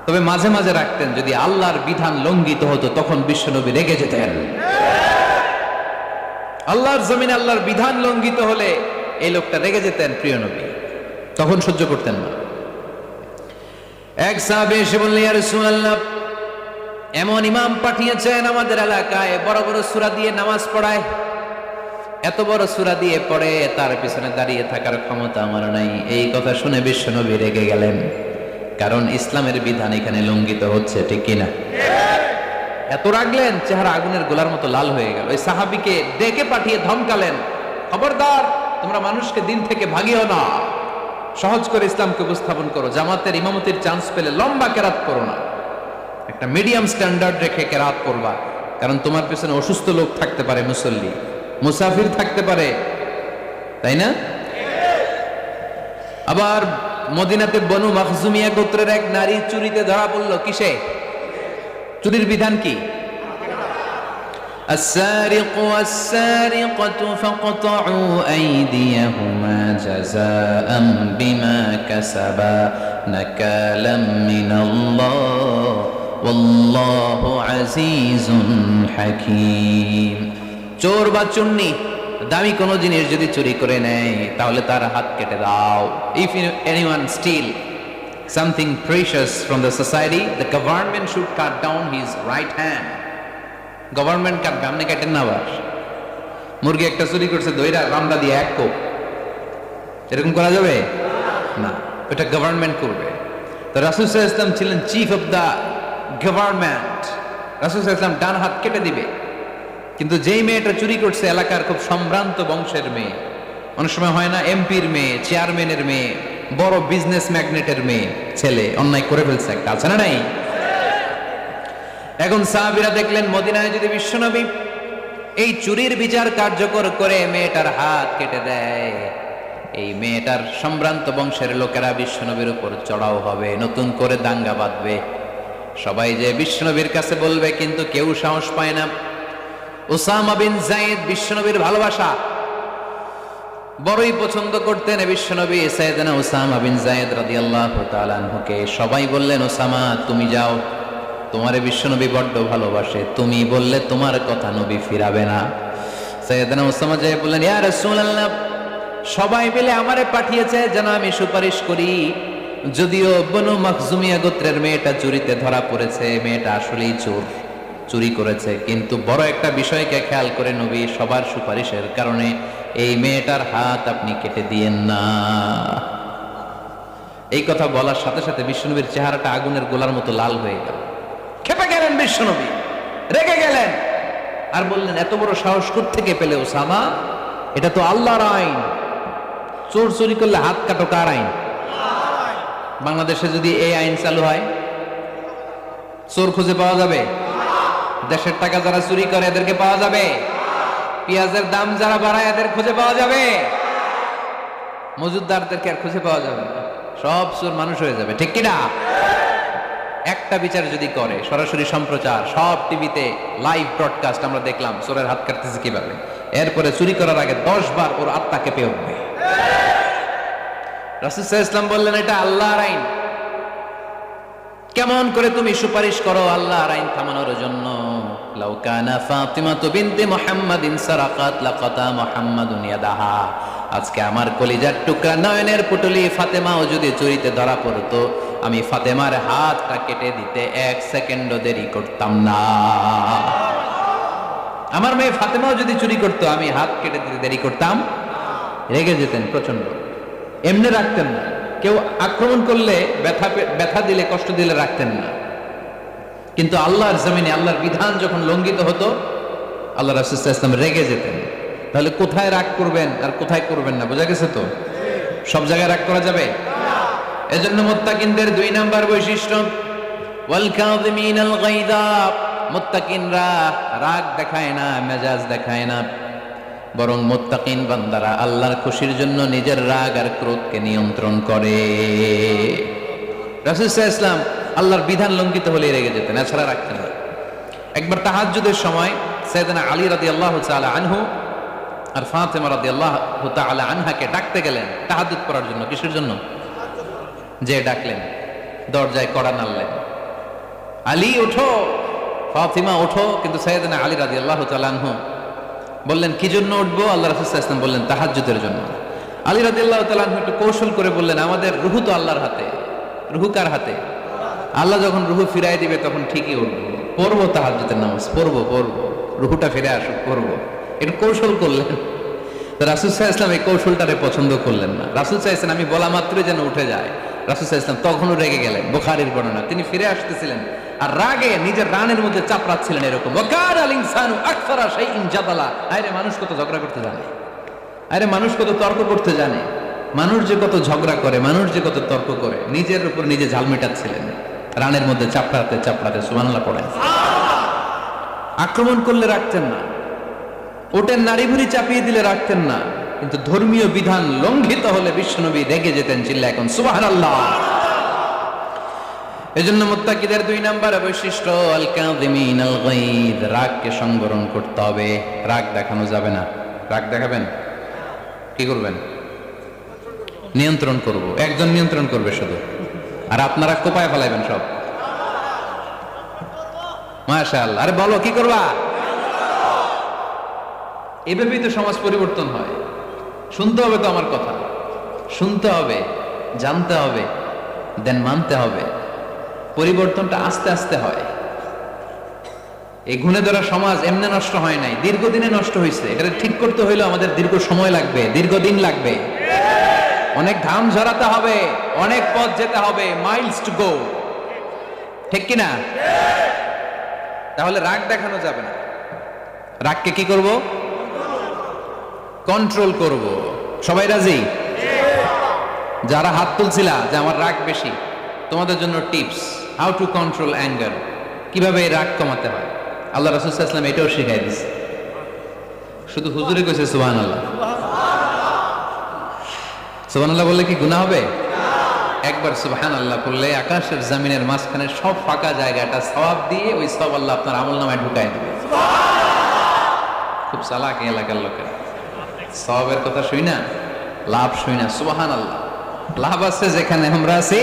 S1: তবে মাঝে মাঝে রাখতেন। যদি আল্লাহর বিধান লঙ্ঘিত হতো তখন বিশ্বনবী রেগে যেতেন। আল্লাহর জমিনে আল্লাহর বিধান লঙ্ঘিত হলে এই লোকটা রেগে যেতেন, প্রিয় নবী তখন সহ্য করতেন না। এক সাহাবী এসে বললেন, ইয়া রাসূলুল্লাহ, এমন ইমাম পাঠিয়েছেন আমাদের এলাকায়, বড় বড় সূরা দিয়ে নামাজ পড়ায়, এত বড় সূরা দিয়ে পড়ে, তার পিছনে দাঁড়িয়ে থাকার ক্ষমতা আমার নাই। এই কথা শুনে বিশ্বনবী রেগে গেলেন, কারণ ইসলামের বিধান এখানে লঙ্ঘিত হচ্ছে, ঠিক কিনা? এত রাগলেন, চেহারা আগুনের গোলার মতো লাল হয়ে গেল। ওই সাহাবীকে ডেকে পাঠিয়ে ধমকালেন, খবরদার, তোমরা মানুষকে দিন থেকে ভাগিও না, সহজ করে ইসলামকে উপস্থাপন করো, জামাতের ইমামতির চান্স পেলে লম্বা কেরাত করো না, একটা মিডিয়াম স্ট্যান্ডার্ড রেখে কেরাত করবা, কারণ তোমার পেছনে অসুস্থ লোক থাকতে পারে, মুসল্লি, মুসাফির থাকতে পারে, তাই না? আবার মদিনাতে বনু মাখজুমিয়া গোত্রের এক নারী চুরিতে ধরা পড়ল। কিসে? চুরির বিধান কি? السارق والسارقة فاقطعوا أيديهما جزاء بما كسبا نكالا من الله والله عزيز حكيم। চোর বা চুন্নি দামি কোনো জিনিস যদি চুরি করে নেয় তাহলে তার হাত কেটে দাও। If anyone steal something precious from the society, the government should cut down his right hand. Government কাটবে, আপনি কাটেন না। আবার মুরগি একটা চুরি করছে, দইরা রামদা দিয়ে এক কোপ, এরকম করা যাবে না, ওটা গভর্নমেন্ট করবে। তো রাসূল সাল্লাল্লাহু আলাইহি ওয়াসাল্লাম ছিলেন চিফ অফ দা গভর্নমেন্ট, রাসূল সাল্লাল্লাহু আলাইহি ওয়াসাল্লাম ডান হাত কেটে দিবে। কিন্তু যেই মেয়েটা চুরি করছে এলাকার খুব সম্ভ্রান্ত বংশের মেয়ে, অনেক সময় হয় না এমপির মেয়ে, চেয়ারম্যানের মেয়ে, বড় বিজনেস ম্যাগনেটের মেয়ে, ছেলে অন্যায় করে ফেলছে একটা, আছে না নাই? এখন সাহাবীরা দেখলেন মদিনায় যদি বিশ্বনবী এই চুরির বিচার কার্যকর করে মেয়েটার হাত কেটে দেয়, এই মেয়েটার সম্ভ্রান্ত বংশের লোকেরা বিশ্বনবীর উপর চড়াও হবে, নতুন করে দাঙ্গা বাঁধবে, সবাই যে বিশ্বনবীর কাছে বলবে, কিন্তু কেউ সাহস পায় না। উসামা বিন যায়েদ বিশ্বনবীর ভালোবাসা বড়ই পছন্দ করতেন বিশ্বনবী। সাইয়েদনা উসামা বিন যায়েদ রাদিয়াল্লাহু তাআলা আনহুকে সবাই বললেন, উসামা তুমি যাও, তোমারে বিশ্বনবী বড্ড ভালোবাসে, তুমি বললে তোমার কথা নবী ফিরাবে না। সাইয়েদনা উসামা যাই বললেন, ইয়া রাসূলুল্লাহ, সবাই মিলে আমারে পাঠিয়েছে যেন আমি সুপারিশ করি, যদিও বনু মাখজুমিয়া গোত্রের মেয়েটা চুরিতে ধরা পড়েছে, মেয়েটা আসলেই চোর, চুরি করেছে, কিন্তু বড় একটা বিষয়কে খেয়াল করে নবী সবার সুপারিশের কারণে এই মেয়েটার হাত আপনি কেটে দিয়েন না। এই কথা বলার সাথে সাথে বিশ্বনবীর চেহারাটা আগুনের গোলার মতো লাল হয়ে গেল, খেপে গেলেন বিশ্বনবী, রেগে গেলেন, আর বললেন, এত বড় সাহস কোত্থেকে পেলে ওসামা? এটা তো আল্লাহর আইন, চোর চুরি করলে হাত কাটো কার আইন? বাংলাদেশে যদি এই আইন চালু হয়, চোর খুঁজে পাওয়া যাবে? দেশের টাকা যারা চুরি করে এদেরকে পাওয়া যাবে? পেঁয়াজের দাম যারা বাড়ায় এদের খুঁজে পাওয়া যাবে? মজুদদারদেরকে আর খুঁজে পাওয়া যাবে না, সব চোর মানুষ হয়ে যাবে, ঠিক কিনা? একটা বিচার যদি করে, সরাসরি সম্প্রচার, সব টিভিতে লাইভ ব্রডকাস্ট, আমরা দেখলাম চোরের হাত কাটতেছে কিভাবে, এরপরে চুরি করার আগে 10 বার ওর আত্মা কেঁপে উঠবে। রাসূল সাল্লাল্লাহু আলাইহি ওয়াসাল্লাম বললেন, এটা আল্লাহর আইন, কেমন করে তুমি সুপারিশ করো আল্লাহর আইন থামানোর জন্য? লাউ কানা ফাতিমাতু বিনতে মুহাম্মাদিন সারাকাত লাকাতা মুহাম্মাদুন ইয়াদাহা। আজকে আমার কলিজার টুকরা নয়নের পুটলি ফাতেমাও যদি চুরিতে ধরা পড়তো, আমি ফাতেমার হাতটা কেটে দিতে 1 সেকেন্ডও দেরি করতাম না। আমার মেয়ে ফাতেমাও যদি চুরি করতো আমি হাত কেটে দিতে দেরি করতাম। রেগে যেতেন প্রচন্ড, এমনি রাখতেন না। কেউ আক্রমণ করলে ব্যথা দিলে কষ্ট দিলে রাখতেন না। কিন্তু আল্লাহর জমিনে আল্লাহর বিধান যখন লঙ্ঘিত হতো আল্লাহ রাসূল সাল্লাল্লাহু আলাইহি ওয়াসাল্লাম রেগে যেতেন। তাহলে কোথায় রাগ করবেন আর কোথায় করবেন না বোঝা গেছে তো? সব জায়গায় রাগ করা যাবে না। এজন্য মুত্তাকিনদের 2 নাম্বার বৈশিষ্ট্য ওয়াল কাযিমিনাল গায়যা। মুত্তাকিনরা রাগ দেখায় না, মেজাজ দেখায় না, বরং মুত্তাকিন বান্দারা আল্লাহর খুশির জন্য নিজের রাগ আর ক্রোধকে নিয়ন্ত্রণ করে। রাসূল সাল্লাল্লাহু আলাইহি ওয়াসাল্লাম আল্লাহর বিধান লঙ্ঘিত হলে রেগে যেতেন, এছাড়া রাখতেন না। একবার তাহাজ্জুদের সময় সাইয়েদনা আলী রাদিয়াল্লাহু তাআলা আনহু আর ফাতেমা রাদিয়াল্লাহু তাআলা আনহাকে ডাকতে গেলেন তাহাজ্জুদ পড়ার জন্য। কিসের জন্য? যে ডাকলেন, দরজায় কড়া নাড়লেন, আলী ওঠো, ফাতিমা ওঠো। কিন্তু সাইয়েদনা আলী রাদিয়াল্লাহু তাআলা আনহু বললেন কি জন্য উঠবো? আল্লাহ রাসূল সাল্লাল্লাহু আলাইহি ওয়াসাল্লাম বললেন তাহাজ্জুদের জন্য। আলী রাদিয়াল্লাহু তাআলা আনহু একটু কৌশল করে বললেন আমাদের রুহু তো আল্লাহর হাতে। রুহু কার হাতে? আল্লাহ যখন রুহু ফিরাই দিবে তখন ঠিকই উঠবো, পড়বো তাহাজ্জুদের নামাজ, পড়বো রুহুটা ফিরে আসুক, পড়বো। একটু কৌশল করলেন। তো রাসূল সাল্লাল্লাহু আলাইহি ওয়াসাল্লাম এই কৌশলটারে পছন্দ করলেন না। রাসূল সাল্লাল্লাহু আলাইহি ওয়াসাল্লাম আমি বলা মাত্রই যেন উঠে যায়। রাসূল সাল্লাল্লাহু আলাইহি ওয়াসাল্লাম তখনও রেগে গেলেন। বুখারীর বর্ণনা, তিনি ফিরে আসতেছিলেন আর রাগে নিজের রানের মধ্যে চাপড়াচ্ছিলেন এরকম, ওয়াকানাল ইনসানু আকসারা শাইইন জাদালা। আরে মানুষ কত ঝগড়া করতে জানে, আরে মানুষ কত তর্ক করতে জানে, মানুষ যে কত ঝগড়া করে, মানুষ যে কত তর্ক করে, নিজের উপর নিজে ঝাল মেটাচ্ছিলেন রানের মধ্যে চাপড়াতে চাপড়াতে। সুবহানাল্লাহ পড়েন। আক্রমণ করলে রাখতেন না, ওটের নাড়ি ভুড়ি চাপিয়ে দিলে রাখতেন না, কিন্তু ধর্মীয় বিধান লঙ্ঘিত হলে বিশ্বনবী রেগে যেতেন, চিল্লা এখন সুবহানাল্লাহ। এজন্য মুত্তাকিদের 2 নাম্বার বৈশিষ্ট্য আল কাযিমিনাল গায়দ, রাগকে সংবরণ করতে হবে, রাগ দেখানো যাবে না। রাগ দেখাবেন, কি করবেন? নিয়ন্ত্রণ করব। একজন নিয়ন্ত্রণ করবে শুধু, আর আপনারা কোপায় ফেলাইবেন সব। মাশাআল্লাহ। আরে বলো কি করবা? এভাবেই তো সমাজ পরিবর্তন হয়। শুনতে হবে তো আমার কথা, শুনতে হবে, জানতে হবে, দেন মানতে হবে। পরিবর্তনটা আস্তে আস্তে হয়। এই গুণে ধরা সমাজ এমনি নষ্ট হয় নাই, দীর্ঘদিনে নষ্ট হয়েছে। এটা ঠিক করতে হইলে আমাদের দীর্ঘ সময় লাগবে, দীর্ঘদিন লাগবে, অনেক ঘাম ঝরাতে হবে, অনেক পথ যেতে হবে, মাইলস টু গো। ঠিক কিনা? তাহলে রাগ দেখানো যাবে না। রাগকে কি করব? কন্ট্রোল করব। সবাই রাজি? যারা হাত তুলছিলা যে আমার রাগ বেশি, তোমাদের জন্য tips, how to control anger, কিভাবে এই রাগ কমাতে হয়। আল্লাহ রাসূল সাল্লাল্লাহু আলাইহি ওয়াসাল্লাম এটাও শিখাই দিয়েছে। শুধু হুজুরে কইছে সুবহানাল্লাহ। সুবহানাল্লাহ বললে কি গুনাহ হবে? একবার সুবহানাল্লাহ বললে আকাশের জমিনের মাঝখানে সব ফাঁকা জায়গাটা সওয়াব দিয়ে ওই সওয়াব আল্লাহ আপনার আমলনামায় ঢুকায় দিবে। খুব চালাক এলাকার লোকেরা, সওয়াবের কথা শুই না, লাভ শুই না। সুবহানাল্লাহ, লাভ আছে যেখানে আমরা আছি।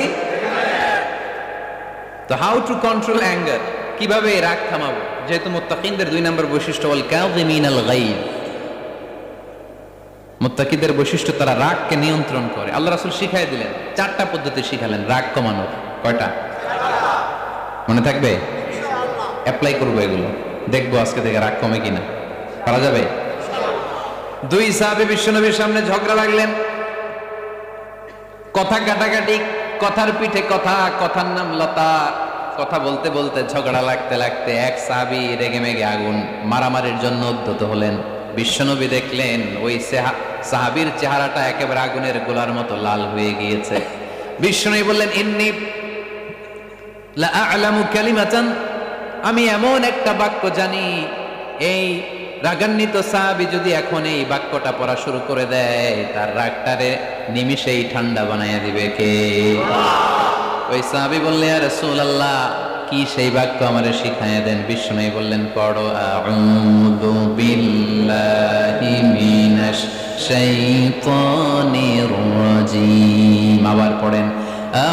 S1: তো হাউ টু কন্ট্রোল অ্যাঙ্গার, কিভাবে রাগ থামাবো? যেহেতু মুত্তাকিনদের 2 নম্বর বৈশিষ্ট্য ওয়াল কাযিমিনাল গায়দ, মুত্তাকিদের বৈশিষ্ট্য তারা রাগকে নিয়ন্ত্রণ করে। আল্লাহ রাসূল শিখাই দিলেন, 4টা পদ্ধতি শিখালেন রাগ কমানোর। কয়টা মনে থাকবে? ইনশাআল্লাহ অ্যাপ্লাই করব এগুলো, দেখবো আজকে থেকে রাগ কমে কিনা। পারা যাবে? 2 সাহাবী বিশ্বনবীর সামনে ঝগড়া লাগলেন, কথা কাটাকাটি, কথার পিঠে কথা, কথার নাম লতা। কথা বলতে বলতে ঝগড়া লাগতে লাগতে এক সাহাবী রেগে মেগে আগুন, মারামারির জন্য উদ্যত হলেন। বিশ্বনবী দেখলেন ওই সাহাবীর চেহারাটা একেবারে আগুনের গোলার মতো লাল হয়ে গিয়েছে। বিশ্বনবী বললেন ইন্নী লা আ'লামু কালিমাতান, আমি এমন একটা বাক্য জানি, এই রাগান্বিত সাহাবী যদি এখন এই বাক্যটা পড়া শুরু করে দেয় তার রাগটারে নিমিষেই ঠান্ডা বানাইয়া দিবে কে? ওই সাহাবী বললেন ইয়া রাসূলুল্লাহ, কি সেই বাক্য আমারে শিখাইয়া দেন। বিশ্বনবী বললেন পড়ো আউযু বিল্লাহি মিনাশ শাইতানির রাজীম। আবার পড়েন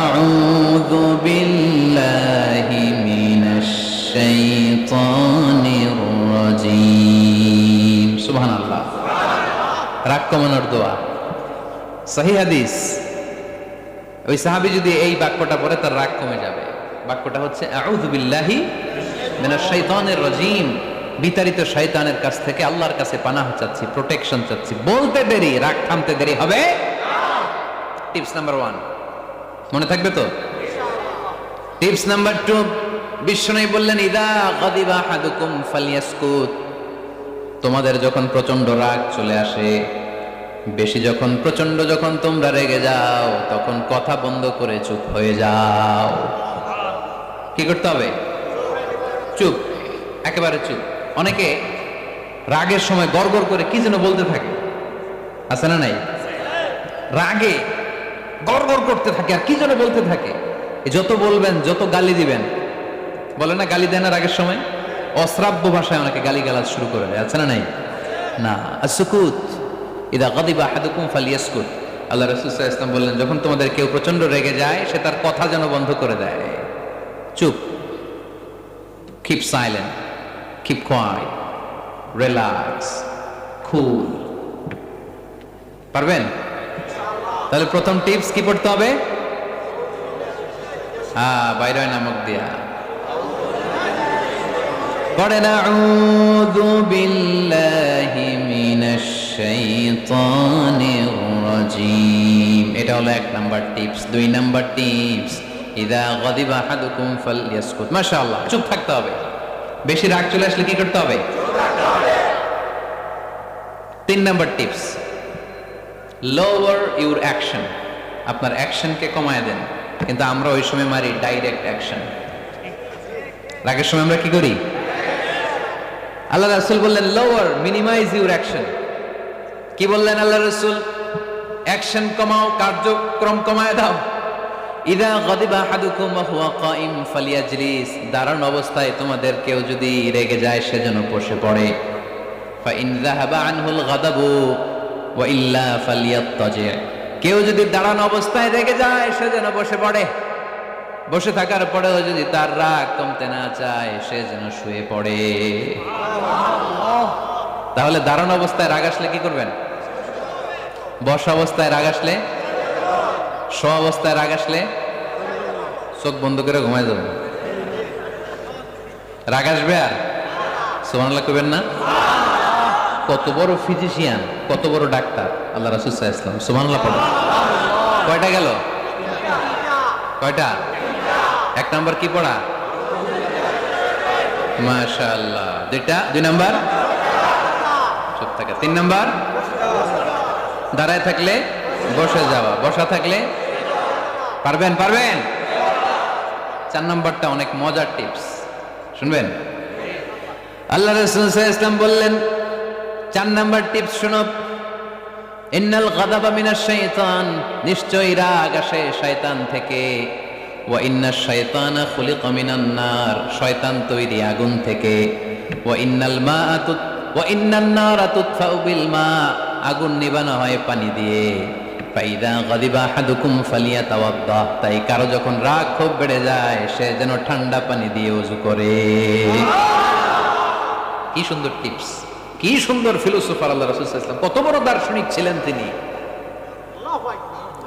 S1: আউযু বিল্লাহি মিনাশ শাইতানির রাজীম। সুবহানাল্লাহ। রাগ কমানোর দোয়া, সহিহ হাদিস। ওই সাহাবী যদি এই বাক্যটা পড়ে তার রাগ কমে যাবে। বাক্যটা হচ্ছে আউযু বিল্লাহি মিনাশ শাইতানির রাজিম, বিতাড়িত শয়তানের কাছ থেকে আল্লাহর কাছে পানাহ চাচ্ছি, প্রোটেকশন চাচ্ছি। বলতে দেরি, রাগ থামতে দেরি হবে না। টিপস নাম্বার 1 মনে থাকবে তো? টিপস নাম্বার 2, বিশ্বনবী বললেন ইদা গাদিবা আহাদুকুম ফালিয়াসকুত, তোমাদের যখন প্রচন্ড রাগ চলে আসে, বেশি যখন প্রচন্ড যখন তোমরা রেগে যাও, তখন কথা বন্ধ করে চুপ হয়ে যাও। কি করতে হবে? চুপ, একেবারে চুপ। অনেকে রাগের সময় গড়গড় করে কি যেন বলতে থাকে, আছে না নাই? রাগে গড়গড় করতে থাকে আর কি যেন বলতে থাকে। যত বলবেন, যত গালি দিবেন, বলে না গালি দেয় না রাগের সময়, অশ্রাব্য ভাষায় অনেকে গালিগালাজ শুরু করে দেয়, আছে না নাই? না, আসুকুত ইদা গাদিবা আহাদুকুম ফালিয়াসকুত। আল্লাহ রাসূল সাল্লাল্লাহু আলাইহি ওয়াসাল্লাম বললেন, যখন তোমাদের কেউ প্রচন্ড রেগে যায়, সে তার কথা যেন বন্ধ করে দেয়। চুপ, keep silent, keep quiet, relax, cool. পারবেন? তাহলে প্রথম টিপস কি পড়তে হবে? বাইরে নামক দিয়া পড়েন আউযু বিল্লাহি মিনাশ শাইতানির রাজিম। এটা হলো 1 নাম্বার টিপস। 2 নাম্বার টিপস, ইদা গাদিবা আহাদুকুম ফালইয়াসকুত। মাশাআল্লাহ, চুপ থাকতে হবে। বেশি রাগ চলে আসলে কি করতে হবে? চুপ থাকতে হবে। 3 number tips, lower your action. আপনার অ্যাকশনকে কমায় দেন। কিন্তু আমরা ওই সময় মারি ডাইরেক্ট অ্যাকশন। রাগের সময় আমরা কি করি? আল্লাহ রাসূল বললেন লোয়ার, মিনিমাইজ ইউর অ্যাকশন। কি বললেন আল্লাহ রাসূল? অ্যাকশন কমাও, কার্যক্রম কমায় দাও। ইদা গাদিবা আহাদুকুম ওয়া হুয়া কাইম ফালিয়াজলিস, দাঁড়ানো অবস্থায় তোমাদের কেউ যদি রেগে যায়, সে যেন বসে পড়ে। ফা ইন যাহাবা আনহুল গাদাবু ওয়া ইল্লা ফালিয়াত্তাজি, কেউ যদি দাঁড়ানো অবস্থায় রেগে যায়, সে যেন বসে পড়ে। বসে থাকার পরেও যদি তার রাগ কমতে না চায়, সে যেন শুয়ে পড়ে। তাহলে দাঁড়ানো অবস্থায় রাগ আসলে কি করবেন? বসা অবস্থায় রাগ আসলে, শোয়া অবস্থায় রাগ আসলে চোখ বন্ধ করে ঘুমায় যাবেন। রাগ আসবে আর সুবহানাল্লাহ কইবেন না? কত বড় ফিজিশিয়ান, কত বড় ডাক্তার আল্লাহ রাসূল সাল্লাল্লাহু আলাইহি ওয়াসাল্লাম। সুবহানাল্লাহ পড়েন। কয়টা গেল? কয়টা? 1 নাম্বার কি পড়া? মাশাআল্লাহ। 2 নাম্বার চুপ থাকা। 3 নাম্বার দাঁড়ায় থাকলে বসে যাওয়া, বসা থাকলে পারবেন? 4 নাম্বারটা অনেক মজার টিপস, শুনবেন? আল্লাহ রাসূল সাল্লাল্লাহু আলাইহি ওয়াসাল্লাম বললেন 4 নাম্বার টিপস শুনো, ইন্নাল গাদাবা মিনাশ শাইতান, নিশ্চয়ই রাগ আসে শয়তান থেকে। ওয়া ইন্নাশ শাইতানা খুলিকা মিনান নার, শয়তান তৈরি আগুন থেকে। ওয়া ইন্নান নারা তুতফাউ বিল মা, আগুন নিবানো হয় পানি দিয়ে। ফাইদা গাদিবা আহাদুকুম ফালিয়াতাওয়াদ্দা, তাই কারো যখন রাগ খুব বেড়ে যায়, সে যেন ঠান্ডা পানি দিয়ে ওযু করে। কি সুন্দর টিপস, কি সুন্দর ফিলোসোফার আল্লাহ রাসূল সাল্লাল্লাহু আলাইহি ওয়াসাল্লাম, কত বড় দার্শনিক ছিলেন তিনি।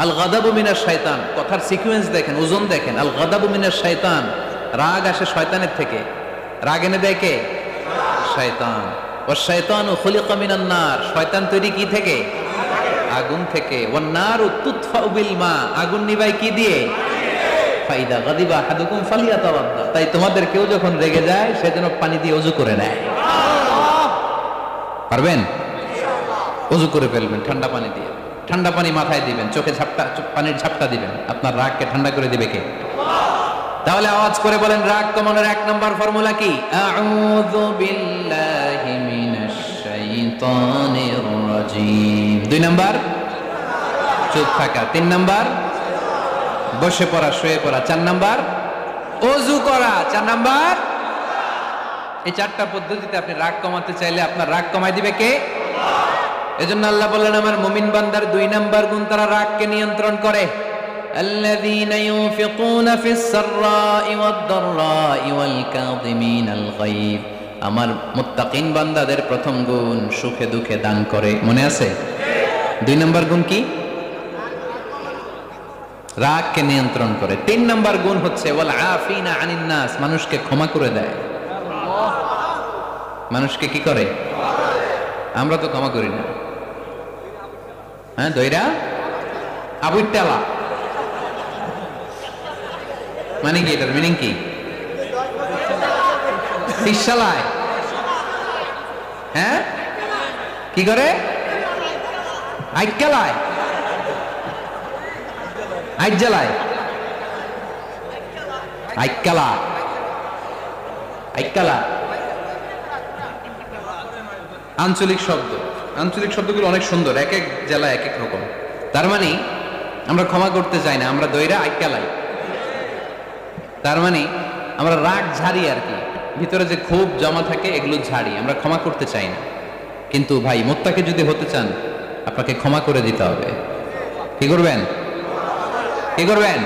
S1: আল গাদাবু মিনাশ শাইতান, কথার সিকোয়েন্স দেখেন, ওজন দেখেন। আল গাদাবু মিনাশ শাইতান, রাগ আসে শয়তানের থেকে। রাগ এনে দেয় কে? শয়তান। ওয়াশ শাইতানু খুলিকা মিনান নার, শয়তান তৈরি কি থেকে? আগুন থেকে। ওয়ান নারু তুতফাউ বিল মা, আগুন নিভায় কি দিয়ে? ফাইদা গাদিবা আহাদুকুম ফালিয়াতাওয়াদ্দা, তাই তোমাদের কেউ যখন রেগে যায়, সে যেন পানি দিয়ে ওযু করে নেয়। পারবেন? ওযু করে ফেলবেন ঠান্ডা পানি দিয়ে। ঠান্ডা পানি মাথায় দিবেন, চোখে পানির ঝাপটা দিবেন। আপনার রাগকে ঠান্ডা করে দিবে কে? তাহলে আওয়াজ করে বলেন, রাগ কমানোর 1 নাম্বার ফর্মুলা কি? আউযু বিল্লাহি মিনাশ শাইতানির রাজিম। 2 নাম্বার চুপ থাকা। 3 নাম্বার বসে পড়া, শুয়ে পড়া। 4 নাম্বার ওযু করা। 4 নাম্বার। এই 4টা পদ্ধতিতে আপনি রাগ কমাতে চাইলে আপনার রাগ কমাই দিবে কে? এজন্য আল্লাহ বললেন, আমার মুমিন বান্দার 2 নাম্বার গুণ, তারা রাগকে নিয়ন্ত্রণ করে। আল্লাযীনা ইউনফিকুনা ফিস সাররাই ওয়াদ দাররাই ওয়াল কাযিমিনাল গায়ব, আমার মুত্তাকিন বান্দাদের প্রথম গুণ সুখে দুঃখে দান করে। মনে আছে? 2 নাম্বার গুণ কি? রাগকে নিয়ন্ত্রণ করে। 3 নাম্বার গুণ হচ্ছে ওয়াল আফিনা আনিন নাস, মানুষকে ক্ষমা করে দেয়। মানুষকে কি করে? আমরা তো ক্ষমা করি না। হ্যাঁ, দইরা আবুইটালা মানে কি? এটার মিনিং কি? ফিসালায়। হ্যাঁ, কি করে? আইকালায়, আইজালায়, আইকালা, আইকালা আঞ্চলিক শব্দ। আঞ্চলিক শব্দগুলো অনেক সুন্দর, এক এক জেলায় এক এক রকম। তার মানে আমরা ক্ষমা করতে চাই না, আমরা দইরা আইকালাই। তার মানে আমরা রাগ ঝাড়ি আর কি, ভিতরে যে ক্ষোভ জমা থাকে এগুলো ঝাড়ি, আমরা ক্ষমা করতে চাই না। কিন্তু ভাই, মুত্তাকি যদি হতে চান আপনাকে ক্ষমা করে দিতে হবে। কি করবেন? কি করবেন?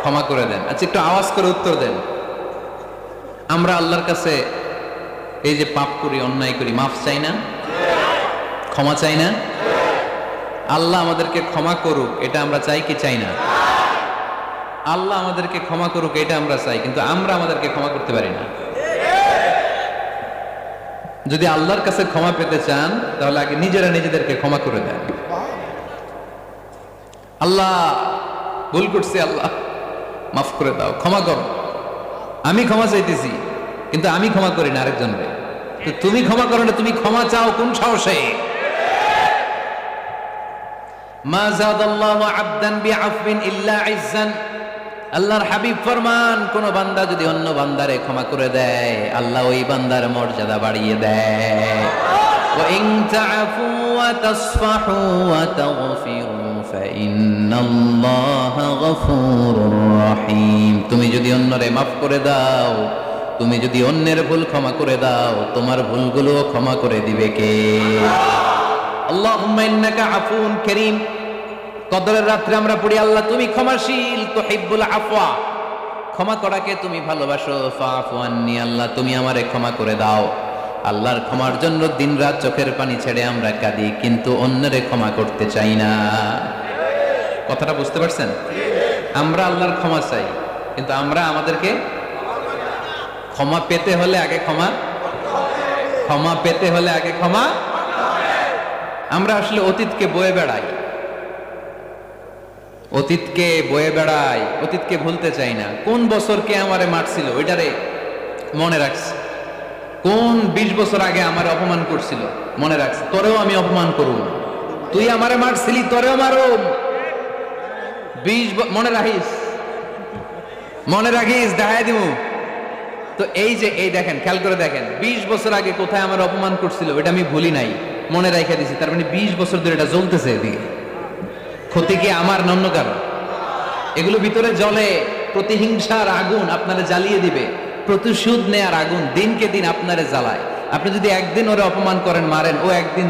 S1: ক্ষমা করে দেন। আচ্ছা, একটু আওয়াজ করে উত্তর দেন। আমরা আল্লাহর কাছে এই যে পাপ করি, অন্যায় করি, মাফ চাই না? ক্ষমা চাই না? আল্লাহ আমাদেরকে ক্ষমা করুক, এটা আমরা চাই কি চাই না? আল্লাহ আমাদেরকে ক্ষমা করুক এটা আমরা চাই, কিন্তু আমরা আমাদেরকে ক্ষমা করতে পারি না। যদি আল্লাহর কাছে ক্ষমা পেতে চান তাহলে আগে নিজেরা নিজেদেরকে ক্ষমা করে দেন। আল্লাহ, ভুল করছি, আল্লাহ মাফ করে দাও, ক্ষমা করো। আমি ক্ষমা চাইতেছি, কিন্তু আমি ক্ষমা করি না আরেকজনকে। তো তুমি ক্ষমা করো না, তুমি ক্ষমা চাও কোন সাহসে? মা যাদাল্লাহু আবদান বিআফবিন ইল্লা ইজ্জান। আল্লাহর হাবিব ফরমান, কোন বান্দা যদি অন্য বান্দারে ক্ষমা করে দেয় আল্লাহ ওই বান্দার মর্যাদা বাড়িয়ে দেয়। ওয়া ইন তা'ফু ওয়া তাসফাহু ওয়া তাগফিরু ফাইন্নাল্লাহা গফুরুর রহিম। তুমি যদি অন্যরে মাফ করে দাও, তুমি যদি অন্যের ভুল ক্ষমা করে দাও, তোমার ভুলগুলো ক্ষমা করে দিবে কে? আল্লাহুম্মা ইন্নাকা আফুন কারীম। কদরের রাত্রে আমরা পড়ি, আল্লাহ তুমি ক্ষমাশীল, তুহিব্বুল আফওয়া, ক্ষমা করাকে তুমি ভালোবাসো। ফাআফু আন্নি, আল্লাহ তুমি আমারে ক্ষমা করে দাও। আল্লাহর ক্ষমার জন্য দিনরাত চোখের পানি ছেড়ে আমরা কাঁদি, কিন্তু অন্যরে ক্ষমা করতে চাই না। কথাটা বুঝতে পারছেন? আমরা আল্লাহর ক্ষমা চাই, কিন্তু আমরা আমাদেরকে ক্ষমা পেতে হলে আগে ক্ষমা, ক্ষমা পেতে হলে আগে ক্ষমা। আমরা আসলে অতীতকে বয়ে বেড়াই, অতীতকে বয়ে বেড়াই, অতীতকে ভুলতে চাই না। কোন বছর কে আমারে মারছিল ওইটারে মনে রাখছি, কোন 20 বছর আগে আমারে অপমান করছিল মনে রাখছি, তোরেও আমি অপমান করব। তুই আমারে মারছিলি, তোরেও মারুম। 20 মনে রাখিস, মনে রাখিস, দেখাই দিব। তো এই যে এই দেখেন, খেয়াল করে দেখেন, 20 বছর আগে কোথায় আমার অপমান করছিল ওটা আমি ভুলি নাই, মনে রাখা দিছি। তার মানে 20 বছর ধরে এটা জ্বলতেছে এদিকে। ক্ষতি কি আমার না অন্য কারো? এগুলো ভিতরে জ্বলে, প্রতিহিংসার আগুন আপনারে জ্বালিয়ে দিবে, প্রতিশোধ নেয়ার আগুন দিনকে দিন আপনারে জ্বালায়। আপনি যদি একদিন ওরে অপমান করেন, মারেন, ও একদিন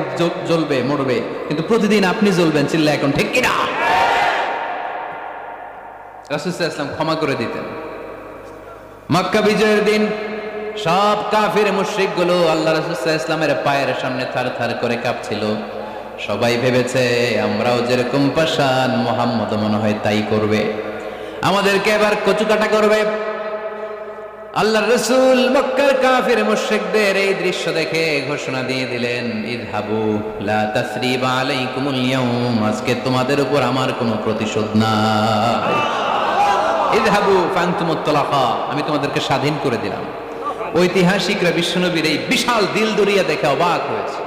S1: জ্বলবে, মরবে, কিন্তু প্রতিদিন আপনি জ্বলবেন। চিল্লা এখন ঠিক কিনা? রাসূল সাল্লাল্লাহু আলাইহি ওয়াসাল্লাম ক্ষমা করে দিতেন। মক্কা বিজয়ের দিন সব কাফির মুশরিক গুলো আল্লাহ রাসূল সাল্লাল্লাহু আলাইহি ওয়াসাল্লামের পায়ের সামনে থারথার করে কাঁপছিল। সবাই ভেবেছে আমরাও যেরকম পাষাণ, মুহাম্মদ মনে হয় তাই করবে, আমাদেরকে এবার কচুকাটা করবে। আল্লাহর রাসূল মক্কার কাফির মুশরিকদের এই দৃশ্য দেখে ঘোষণা দিয়ে দিলেন, ইযহাবু লা তাসরিবা আলাইকুমুল ইয়াউম, আজকে তোমাদের উপর আমার কোনো প্রতিশোধ নাই। ইযহাবু ফানতুমুত তালাকা, আমি তোমাদেরকে স্বাধীন করে দিলাম। ঐতিহাসিকরা বিশ্বনবীর এই বিশাল দিল দরিয়া দেখে অবাক হয়েছে।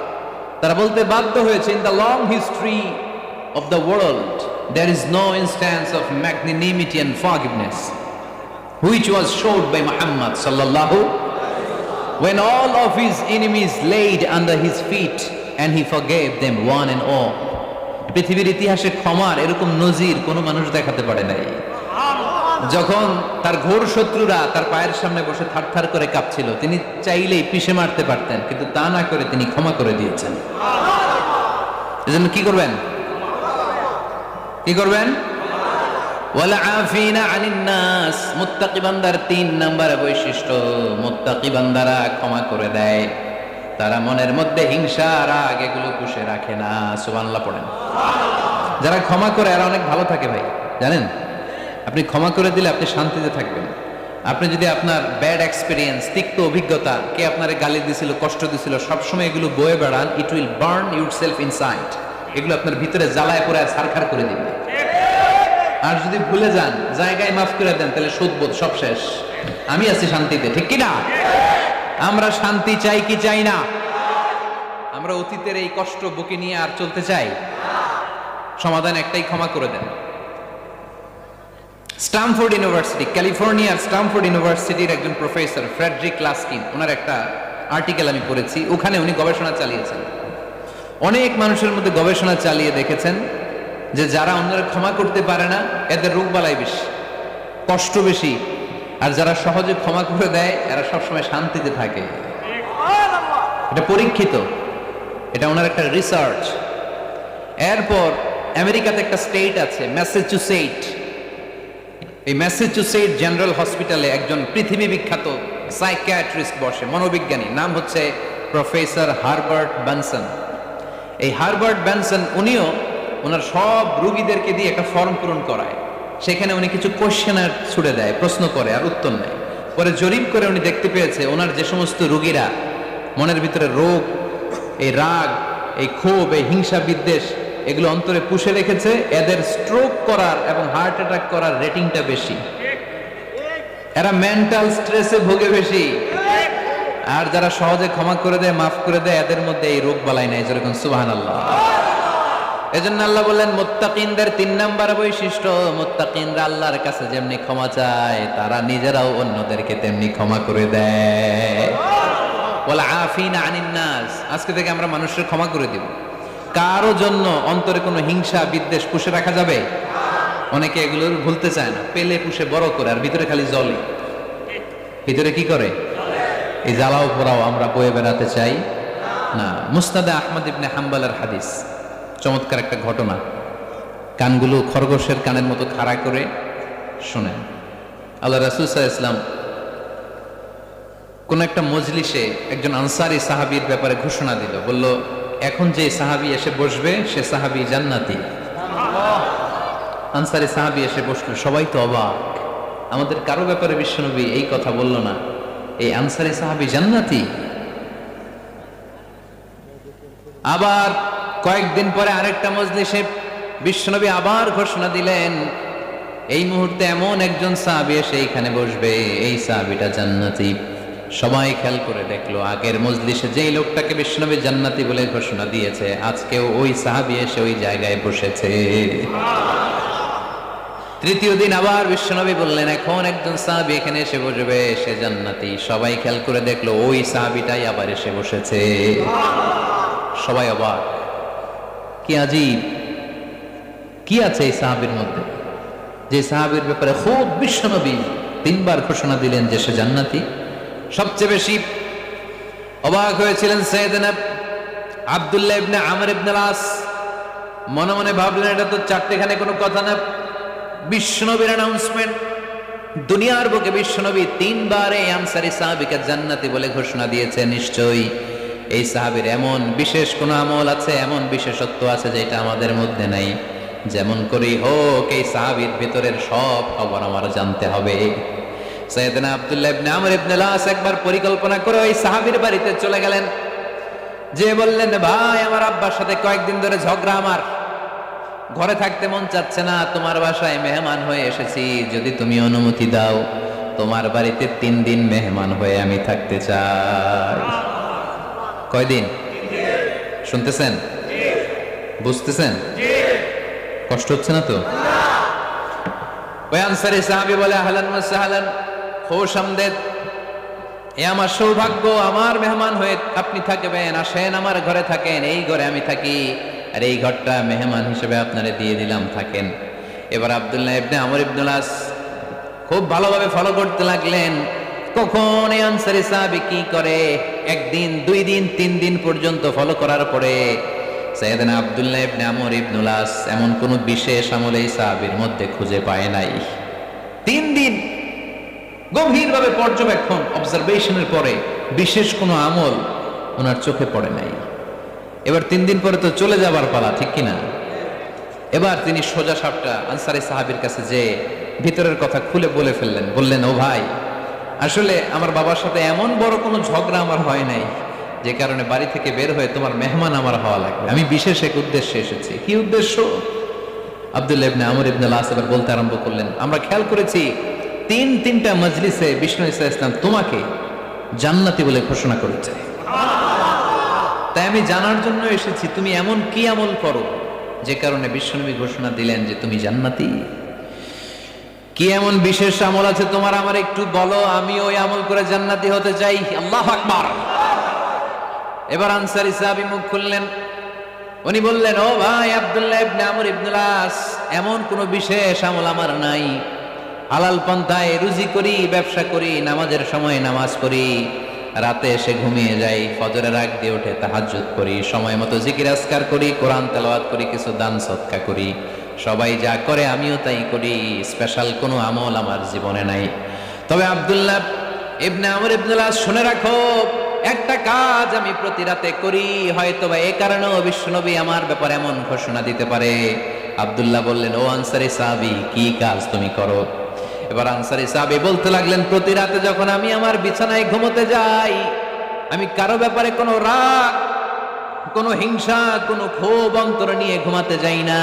S1: তারা বলতে বাধ্য হয়েছে, in the long history of the world there is no instance of magnanimity and forgiveness which was showed by Muhammad sallallahu, when all of his enemies laid under his feet and he forgave them one and all. পৃথিবীর ইতিহাসে ক্ষমার এরকম নজির কোনো মানুষ দেখাতে পারে নাই। যখন তার ঘোর শত্রুরা তার পায়ের সামনে বসে থারথার করে কাঁপছিল, তিনি চাইলেই পিষে মারতে পারতেন, কিন্তু তা না করে তিনি ক্ষমা করে দিয়েছেন। এজন্য কি করবেন? কি করবেন? ওয়ালা আফিনা আনিন নাস, মুত্তাকি বান্দার 3 নাম্বার বৈশিষ্ট্য, মুত্তাকি বান্দারা ক্ষমা করে দেয়। তারা মনের মধ্যে হিংসা, রাগ এগুলো পুষে রাখে না। সুবহানাল্লাহ পড়েন। যারা ক্ষমা করে এরা অনেক ভালো থাকে ভাই। জানেন? আপনি ক্ষমা করে দিলে আপনি শান্তিতে থাকবেন। আপনি যদি আপনার ব্যাড এক্সপিরিয়েন্স, তিক্ত অভিজ্ঞতা, কে আপনারে গালি দিছিল, কষ্ট দিছিল, সবসময় এগুলো বয়ে বেড়ান, it will burn your self inside. এগুলো আপনার ভিতরে জ্বালায় পড়ে ছারখার করে দিবে। আর যদি ভুলে যান, জায়গায় মাফ করে দেন, তাহলে সুদবোধ সব শেষ। আমি আছি শান্তিতে, ঠিক কি না? আমরা শান্তি চাই কি চাই না? আমরা অতীতের এই কষ্ট বুকে নিয়ে আর চলতে চাই? সমাধান একটাই, ক্ষমা করে দেন। স্টামফোর্ড ইউনিভার্সিটি, ক্যালিফোর্নিয়ার স্টামফোর্ড ইউনিভার্সিটির একজন প্রফেসর ফ্রেডরিক লাস্কিন, ওনার একটা আর্টিকেল আমি পড়েছি। ওখানে উনি গবেষণা চালিয়েছেন, অনেক মানুষের মধ্যে গবেষণা চালিয়ে দেখেছেন যে যারা অন্যরা ক্ষমা করতে পারে না, এদের রোগবালাই বেশি, কষ্ট বেশি। আর যারা সহজে ক্ষমা করে দেয়, এরা সবসময় শান্তিতে থাকে। এটা পরীক্ষিত, এটা ওনার একটা রিসার্চ। এরপর আমেরিকাতে একটা স্টেট আছে ম্যাসাচুসেটস। এই ম্যাসাচুসেটস জেনারেল হসপিটালে একজন পৃথিবী বিখ্যাত সাইকিয়াট্রিস্ট বসে, মনোবিজ্ঞানী, নাম হচ্ছে প্রফেসর হারবার্ট বেনসন। এই হারবার্ট বেনসন উনিও ওনার সব রোগীদেরকে দিয়ে একটা ফর্ম পূরণ করায়। সেখানে উনি কিছু কোশ্চেনার ছুড়ে দেয়, প্রশ্ন করে আর উত্তর নেয়। পরে জরিপ করে উনি দেখতে পেয়েছে ওনার যে সমস্ত রোগীরা মনের ভিতরে রোগ, এই রাগ, এই ক্ষোভ, এই হিংসা বিদ্বেষ এগুলো অন্তরে পুষে রেখেছে, এদের স্ট্রোক করার এবং হার্ট অ্যাটাক করার রেটিংটা বেশি। এরা মেন্টাল স্ট্রেসে ভোগে বেশি। আর যারা সহজে ক্ষমা করে দেয়, মাফ করে দেয়, এদের মধ্যে এই রোগ বালাই নাই। যেরকম সুবহানাল্লাহ। এজন্য আল্লাহ বললেন মুত্তাকিনদের ৩ নাম্বার বৈশিষ্ট্য, মুত্তাকিনরা আল্লাহর কাছে যেমনি ক্ষমা চায়, তারা নিজেরাও অন্যদেরকে তেমনি ক্ষমা করে দেয়। ওয়াল আফিনা আনিন নাস, আজকে থেকে আমরা মানুষের ক্ষমা করে দিব। কারো জন্য অন্তরে কোনো হিংসা বিদ্বেষ পুষে রাখা যাবে? অনেকে এগুলো ভুলতে চায় না, পেলে পুষে বড় করে, আর ভিতরে খালি জ্বলে। ভিতরে কি করে? এই জ্বালাও পোড়াও আমরা বয়ে বেড়াতে চাই না। মুসনাদে আহমদ ইবনে হাম্বলের হাদিস, চমৎকার একটা ঘটনা। কানগুলো খরগোশের কানের মতো খাড়া করে শোনেন। আল্লাহ রাসূল সাল্লাল্লাহু আলাইহি ওয়াসাল্লাম কোন একটা মজলিসে একজন আনসারী সাহাবীর ব্যাপারে ঘোষণা দিল, বলল এখন যে সাহাবী এসে বসবে সে সাহাবী জান্নাতি। আনসারী সাহাবী এসে বসলো, সবাই তো অবাক, আমাদের কারো ব্যাপারে বিশ্বনবী এই কথা বলল না, এই আনসারী সাহাবী জান্নাতি। আবার কয়েকদিন পরে আরেকটা মজলিসে বিশ্বনবী আবার ঘোষণা দিলেন, এই মুহূর্তে এমন একজন সাহাবী এসে এইখানে বসবে, এই সাহাবীটা জান্নাতি। সবাই খেয়াল করে দেখলো, আগের মজলিসে যেই লোকটাকে বিশ্বনবী জান্নাতি বলে ঘোষণা দিয়েছে, আজকেও ওই সাহাবী এসে ওই জায়গায় বসেছে। তৃতীয় দিন আবার বিশ্বনবী বললেন, এখন একজন সাহাবী এখানে এসে বসবে, সে জান্নাতি। সবাই খেয়াল করে দেখলো, ওই সাহাবীটাই আবার এসে বসেছে। সবাই অবাক, কি আজীব, কি আছে এই সাহাবীর মধ্যে, যে সাহাবীর ব্যাপারে খুব বিশ্বনবী 3 বার ঘোষণা দিলেন যে সে জান্নাতি। সবচেয়ে বেশি অবাক হয়েছিলেন সাইয়েদনা আব্দুল্লাহ ইবনে আমর ইবনে আস। মনে মনে ভাবলেন, এটা তো চারটেখানে কোনো কথা না, বিশ্বনবীর অ্যানাউন্সমেন্ট। দুনিয়ার বুকে বিশ্বনবী 3 বার এই আনসারী সাহাবীকে জান্নাতি বলে ঘোষণা দিয়েছে, নিশ্চয়ই এই সাহাবীর এমন বিশেষ কোন আমল আছে, এমন বিশেষত্ব আছে যেটা আমাদের মধ্যে নাই। যেমন করেই হোক এই সাহাবীর ভিতরের সব খবর আমার জানতে হবে। সাইয়েদনা আব্দুল্লাহ ইবনে আমর ইবনে আস একবার পরিকল্পনা করে ওই সাহাবীর বাড়িতে চলে গেলেন, যে বললেন, ভাই আমার আব্বার সাথে কয়েকদিন ধরে ঝগড়া, আমার ঘরে থাকতে মন চাচ্ছে না, তোমার বাসায় মেহমান হয়ে এসেছি, যদি তুমি অনুমতি দাও তোমার বাড়িতে 3 দিন মেহমান হয়ে আমি থাকতে চাই। কয়দিন? শুনতেছেন? বুঝতেছেন? কষ্ট হচ্ছে না তো? ওই আনসারী সাহাবী বলে, আহলান ওয়া সাহলান, খুশ আমদেদ, এ আমার সৌভাগ্য, আমার মেহমান হয়ে আপনি থাকবেন, আসেন আমার ঘরে থাকেন, এই ঘরে আমি থাকি, আর এই ঘরটা মেহমান হিসেবে আপনারে দিয়ে দিলাম, থাকেন। এবার আব্দুল্লাহ ইবনে আমর ইবনে আস খুব ভালোভাবে ফলো করতে লাগলেন, কখন এই আনসারী সাহাবী কি করে। 1 দিন, 2 দিন, 3 দিন পর্যন্ত ফলো করার পরে সাইয়েদনা আব্দুল্লাহ ইবনে আমর ইবনে আস এমন কোন বিশেষ আমল এই সাহাবীর মধ্যে খুঁজে পায় নাই। 3 দিন গভীরভাবে পর্যবেক্ষণ, অবজারভেশনের পরে বিশেষ কোনো আমল ওনার চোখে পড়ে নাই। এবার 3 দিন পরে তো চলে যাবার পালা, ঠিক কিনা? এবার তিনি সোজা সাপটা আনসারী সাহাবীর কাছে যে ভিতরের কথা খুলে বলে ফেললেন, বললেন, ও ভাই, আসলে আমার বাবার সাথে এমন বড় কোনো ঝগড়া আমার হয় নাই যে কারণে বাড়ি থেকে বের হয়ে তোমার মেহমান আমার হওয়া লাগবে। আমি বিশেষ এক উদ্দেশ্যে এসেছি। কি উদ্দেশ্য? আব্দুল্লাহ ইবনে আমর ইবনে আল আস এবার বলতে আরম্ভ করলেন, আমরা খেয়াল করেছি তিনটা মজলিসে বিষ্ণু ঈসা ইসলাম তোমাকে জান্নাতি বলে ঘোষণা করেছে। তাই আমি জানার জন্য এসেছি তুমি এমন কি আমল করো যে কারণে বিশ্বনবী ঘোষণা দিলেন যে তুমি জান্নাতি। কি এমন বিশেষ আমল আছে তোমার, আমার একটু বলো, আমি ওই আমল করে জান্নাতি হতে চাই। আল্লাহু আকবার। এবার আনসারী সাহাবী মুখ খুললেন। উনি বললেন, ও ভাই আব্দুল্লাহ ইবনে আমর ইবনে আল আস, এমন কোনো বিশেষ আমল আমার নাই। হালাল পন্থায় রুজি করি, ব্যবসা করি, নামাজের সময় নামাজ পড়ি, রাতে এসে ঘুমিয়ে যাই, ফজরের আগ দিয়ে উঠে তাহাজ্জুদ করি, সময় মতো জিকির আজকার করি, কোরআন তেলাওয়াত করি, কিছু দান সদকা করি। সবাই যা করে আমিও তাই করি। স্পেশাল কোনো আমল আমার জীবনে নাই। তবে আব্দুল্লাহ ইবনে আমর ইবনে আল আস, শুনে রাখো, একটা কাজ আমি প্রতি রাতে করি, হয়তোবা এই কারণেও বিশ্বনবী আমার ব্যাপারে এমন ঘোষণা দিতে পারে। আব্দুল্লাহ বললেন, ও আনসারী সাহাবী, কি কাজ তুমি করো? এবার আনসারী সাহাবী বলতে লাগলেন, প্রতি রাতে যখন আমি আমার বিছানায় ঘুমোতে যাই, আমি কারো ব্যাপারে কোনো রাগ, কোনো হিংসা, কোনো ক্ষোভ অন্তরে নিয়ে ঘুমাতে যাই না।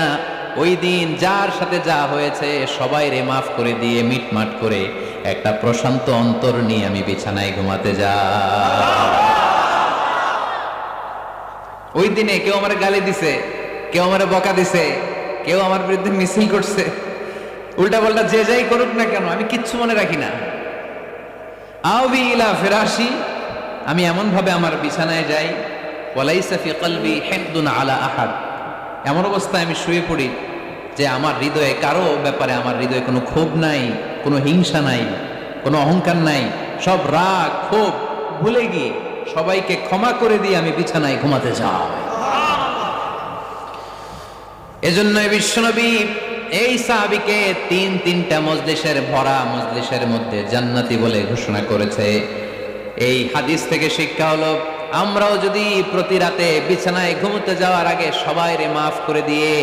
S1: ওই দিন যার সাথে যা হয়েছে সবাই রে মাফ করে দিয়ে মিটমাট করে একটা প্রশান্ত অন্তর নিয়ে আমি বিছানায় ঘুমাতে যাই। ওই দিনে কেউ আমার গালি দিছে, কেউ আমার বকা দিছে, কেউ আমার বিরুদ্ধে মিছিল করছে, উল্টা পাল্টা যে যাই করুক না কেন, আমি কিচ্ছু মনে রাখি না। আউবি ইলা ফিরাশি, আমি এমন ভাবে আমার বিছানায় যাই, ওয়ালাইসা ফি কলবি হিকদুন আলা আহাদ, এমন অবস্থায় আমি শুয়ে পড়ি যে আমার হৃদয়ে কারো ব্যাপারে আমার হৃদয়ে কোনো ক্ষোভ নাই, কোনো হিংসা নাই, কোনো অহংকার নাই। সব রাগ ক্ষোভ ভুলে গিয়ে সবাইকে ক্ষমা করে দিয়ে আমি বিছানায় ঘুমাতে যাই। এজন্য বিশ্বনবী এই সাহাবীকে তিনটা মজলিসের ভরা মজলিসের মধ্যে জান্নাতি বলে ঘোষণা করেছে। এই হাদিস থেকে শিক্ষা হলো, আমরাও যদি প্রতি রাতে বিছানায় ঘুমোতে যাওয়ার আগে সবাইরে মাফ করে দিয়ে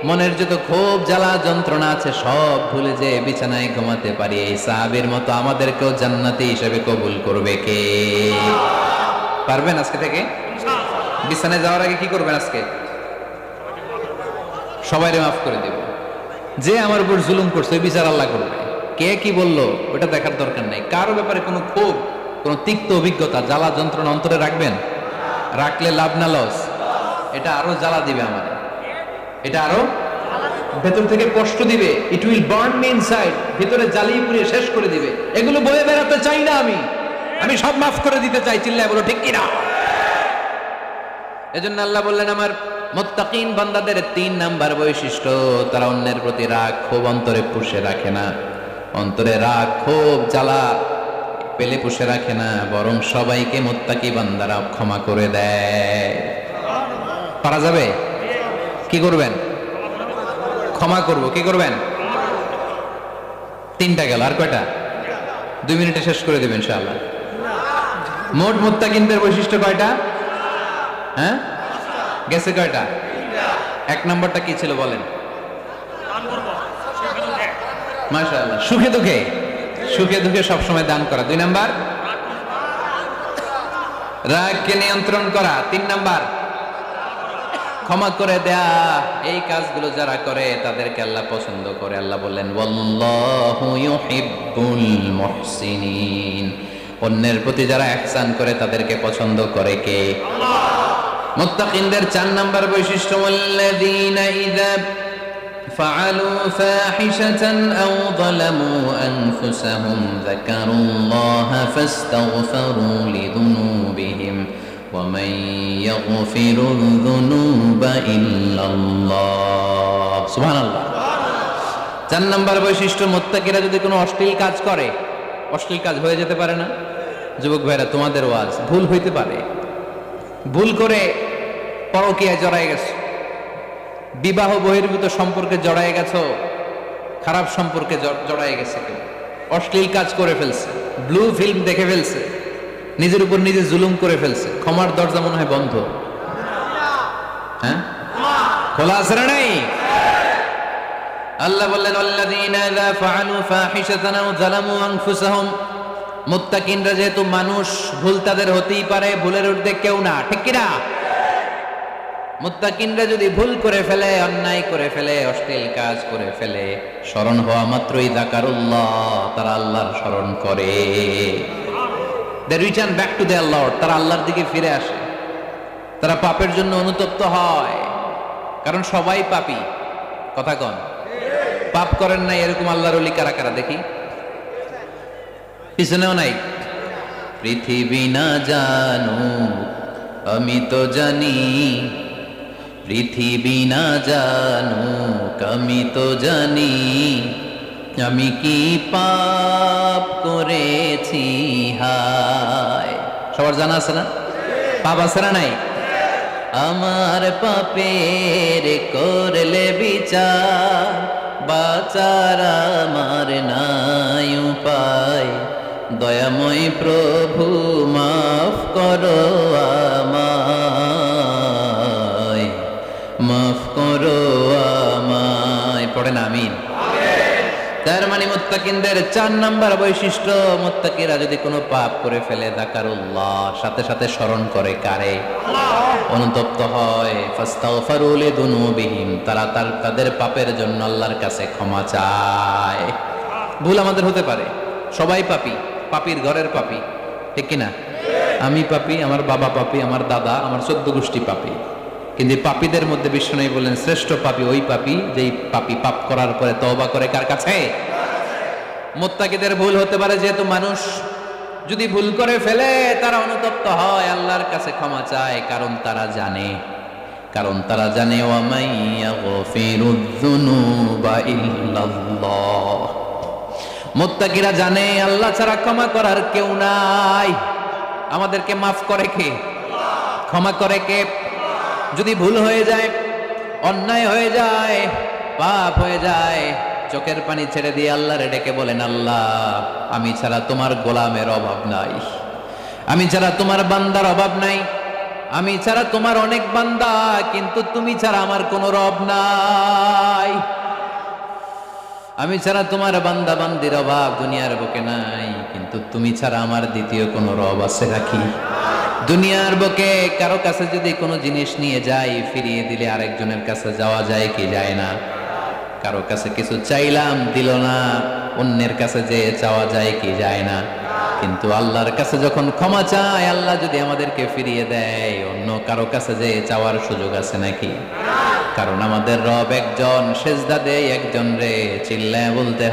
S1: মনের যত ক্ষোভ জ্বালা যন্ত্রণা আছে সব ভুলে যে বিছানায় ঘুমাতে পারি, এই সাহাবীর মতো আমাদেরকেও জান্নাতি হিসেবে কবুল করবে কে? পারবেন আজকে থেকে? বিছানায় যাওয়ার আগে কি করবেন? আজকে সবাইরে মাফ করে দেব। যে আমার উপর জুলুম করছে ওই বিচার আল্লাহ করবে। কে কি বললো ওটা দেখার দরকার নেই। কারো ব্যাপারে কোনো ক্ষোভ, কোনো তিক্ত অভিজ্ঞতা, জ্বালা যন্ত্রণা অন্তরে রাখবেন? রাখলে লাভ না লস? এটা আরো জ্বালা দিবে আমার, এটা আরো ভেতর থেকে কষ্ট দিবে। It will burn me inside, ভিতরে জ্বালিয়ে পুড়িয়ে শেষ করে দিবে। এগুলো বয়ে বেড়াতে চাই না আমি সব মাফ করে দিতে চাই। চিল্লায় বলো ঠিক কিনা? এজন্য আল্লাহ বললেন, আমার মুত্তাকিন বান্দাদের 3 নাম্বার বৈশিষ্ট্য, তারা অন্যের প্রতি রাগ ক্ষোভ অন্তরে পুষে রাখে না। অন্তরে রাগ ক্ষোভ জ্বালা পেলে পুষে রাখে না, বরং সবাইকে মুত্তাকি বান্দারা ক্ষমা করে দেয়। পারা যাবে? কি করবেন? ক্ষমা করব। কি করবেন? 3টা গেল, আর কয়টা? 2 মিনিটে শেষ করে দেবেন ইনশাআল্লাহ। মোট মুত্তাকিনদের বৈশিষ্ট্য কয়টা? হ্যাঁ, গেছে কয়টা? 1 নম্বরটা কি ছিল বলেন? মাশাআল্লাহ, সুখে দুঃখে সবসময় দান করা। 2 নাম্বার, রাগকে নিয়ন্ত্রণ করা। 3 নাম্বার, ক্ষমা করে দেয়া। এই কাজগুলো যারা করে তাদেরকে আল্লাহ পছন্দ করে। আল্লাহ বললেন, ওয়াল্লাহু ইউহিব্বুল মুহসিনিন, অন্যের প্রতি যারা ইহসান করে তাদেরকে পছন্দ করে কে? আল্লাহ। মুত্তাকিনদের 4 নাম্বার বৈশিষ্ট্য, ওয়াল্লাযীনা ইযা ফাআলু ফাহিশাতান আও যালামু আনফুসাহুম যাকারুল্লাহা ফাস্তাগফিরু লিযুনুবিহিম ওয়া মান ইয়াগফিরুয যুনুবা ইল্লাল্লাহ। সুবহানাল্লাহ। 4 নাম্বার বৈশিষ্ট্য, মুত্তাকিরা যদি কোনো অশ্লীল কাজ করে, অশ্লীল কাজ হয়ে যেতে পারে না? যুবক ভাইরা, তোমাদের ওয়াজ ভুল হইতে পারে। ভুল করে পরকীয়ায় জড়ায় গেছো, বিবাহ বহির্ভূত সম্পর্কে জড়ায় গেছো, খারাপ সম্পর্কে জড়ায় গেছে, কেউ অশ্লীল কাজ করে ফেলছে, ব্লু ফিল্ম দেখে ফেলছে, নিজের উপর নিজে জুলুম করে ফেলছে, ক্ষমার দরজা মনে হয় বন্ধ। হ্যাঁ, খোলা আছে না নাই? আল্লাহ বললেন আল্লাযীনা ইযা ফাআলু ফাহিশাতান আও যালামু আনফুসাহুম, মুত্তাকিনরা যেহেতু মানুষ, ভুল তাদের হতেই পারে, ভুলের ঊর্ধ্বে কেউ না, ঠিক কি না? মুত্তাকিনরা যদি ভুল করে ফেলে, অন্যায় করে ফেলে, অশ্লীল কাজ করে ফেলে, স্মরণ হওয়া মাত্রই যাকারুল্লাহ, তারা আল্লাহর স্মরণ করে। They return back to their lord, তারা আল্লাহর দিকে ফিরে আসে, তারা পাপের জন্য অনুতপ্ত হয়। কারণ সবাই পাপী, কথা কন। পাপ করেন নাই এরকম আল্লাহর ওলি কারা কারা দেখি? পিছনেও নাই। পৃথিবী না জানুক আমি তো জানি, পৃথিবী না জানুক আমি তো জানি, আমি কি পাপ করেছি হায়। সবার জানা আছে না? পাপ আছে না নাই? আমার পাপের করলে বিচার, বাচার আমার নাই উপায়, দয়াময় প্রভু মাফ করো আমায়, মাফ করো আমায়। পড়েন আমিন। তার মানে মুত্তাকিনদের 4 নাম্বার বৈশিষ্ট্য, মুত্তাকিরা যদি কোনো পাপ করে ফেলে যাকারুল্লাহ, সাথে সাথে স্মরণ করে কারে? অনুতপ্ত হয়। ফাস্তাগফারু লিযুনুবিহিম, তারা তাদের পাপের জন্য আল্লাহর কাছে ক্ষমা চায়। ভুল আমাদের হতে পারে, সবাই পাপী, পাপীর ঘরের পাপী, ঠিক কি না? আমি পাপী, আমার বাবা পাপী, আমার দাদা, আমার 14 গোষ্ঠী পাপী। কিন্তু পাপীদের মধ্যে বিষ্ণু বললেন শ্রেষ্ঠ পাপী ওই পাপী যেই পাপী পাপ করার পরে তওবা করে কার কাছে? মুত্তাকিদের ভুল হতে পারে, যেহেতু মানুষ, যদি ভুল করে ফেলে তারা অনুতপ্ত হয়, আল্লাহর কাছে ক্ষমা চায়, কারণ তারা জানে ওয়া মাইয়াগফিরুয যুনুবা ইল্লাল্লাহ। মুত্তাকিরা জানে আল্লাহ ছাড়া ক্ষমা করার কেউ নাই। আমাদেরকে মাফ করে কে? ক্ষমা করে কে? যদি ভুল হয়ে যায়, অন্যায় হয়ে যায়, পাপ হয়ে যায়, চোখের পানি ছেড়ে দিয়ে আল্লাহরে ডেকে বলেন, আল্লাহ আমি ছাড়া তোমার গোলামের অভাব নাই, আমি ছাড়া তোমার বান্দার অভাব নাই, আমি ছাড়া তোমার অনেক বান্দা, কিন্তু তুমি ছাড়া আমার কোনো রব নাই। আমি ছাড়া তোমার বান্দা বান্দির অভাব দুনিয়ার বুকে নাই, কিন্তু তুমি ছাড়া আমার দ্বিতীয় কোনো রব আছে নাকি? দুনিয়ার বুকে কারো কাছে যদি কোনো জিনিস নিয়ে যাই, ফিরিয়ে দিলে আরেকজনের কাছে যাওয়া যায় কি যায় না? কারো কাছে কিছু চাইলাম দিল না, অন্যের কাছে যে চাওয়া যায় কি যায় না? কিন্তু আল্লাহর কাছে যখন ক্ষমা চায়, আল্লাহ যদি আমাদেরকে ফিরিয়ে দেয়, অন্য কারো কাছে যে চাওয়ার সুযোগ আছে নাকি? কারণ আমাদের রব একজন, সেজদা দেয় একজন রে, চিল্লায় বলতে হবে।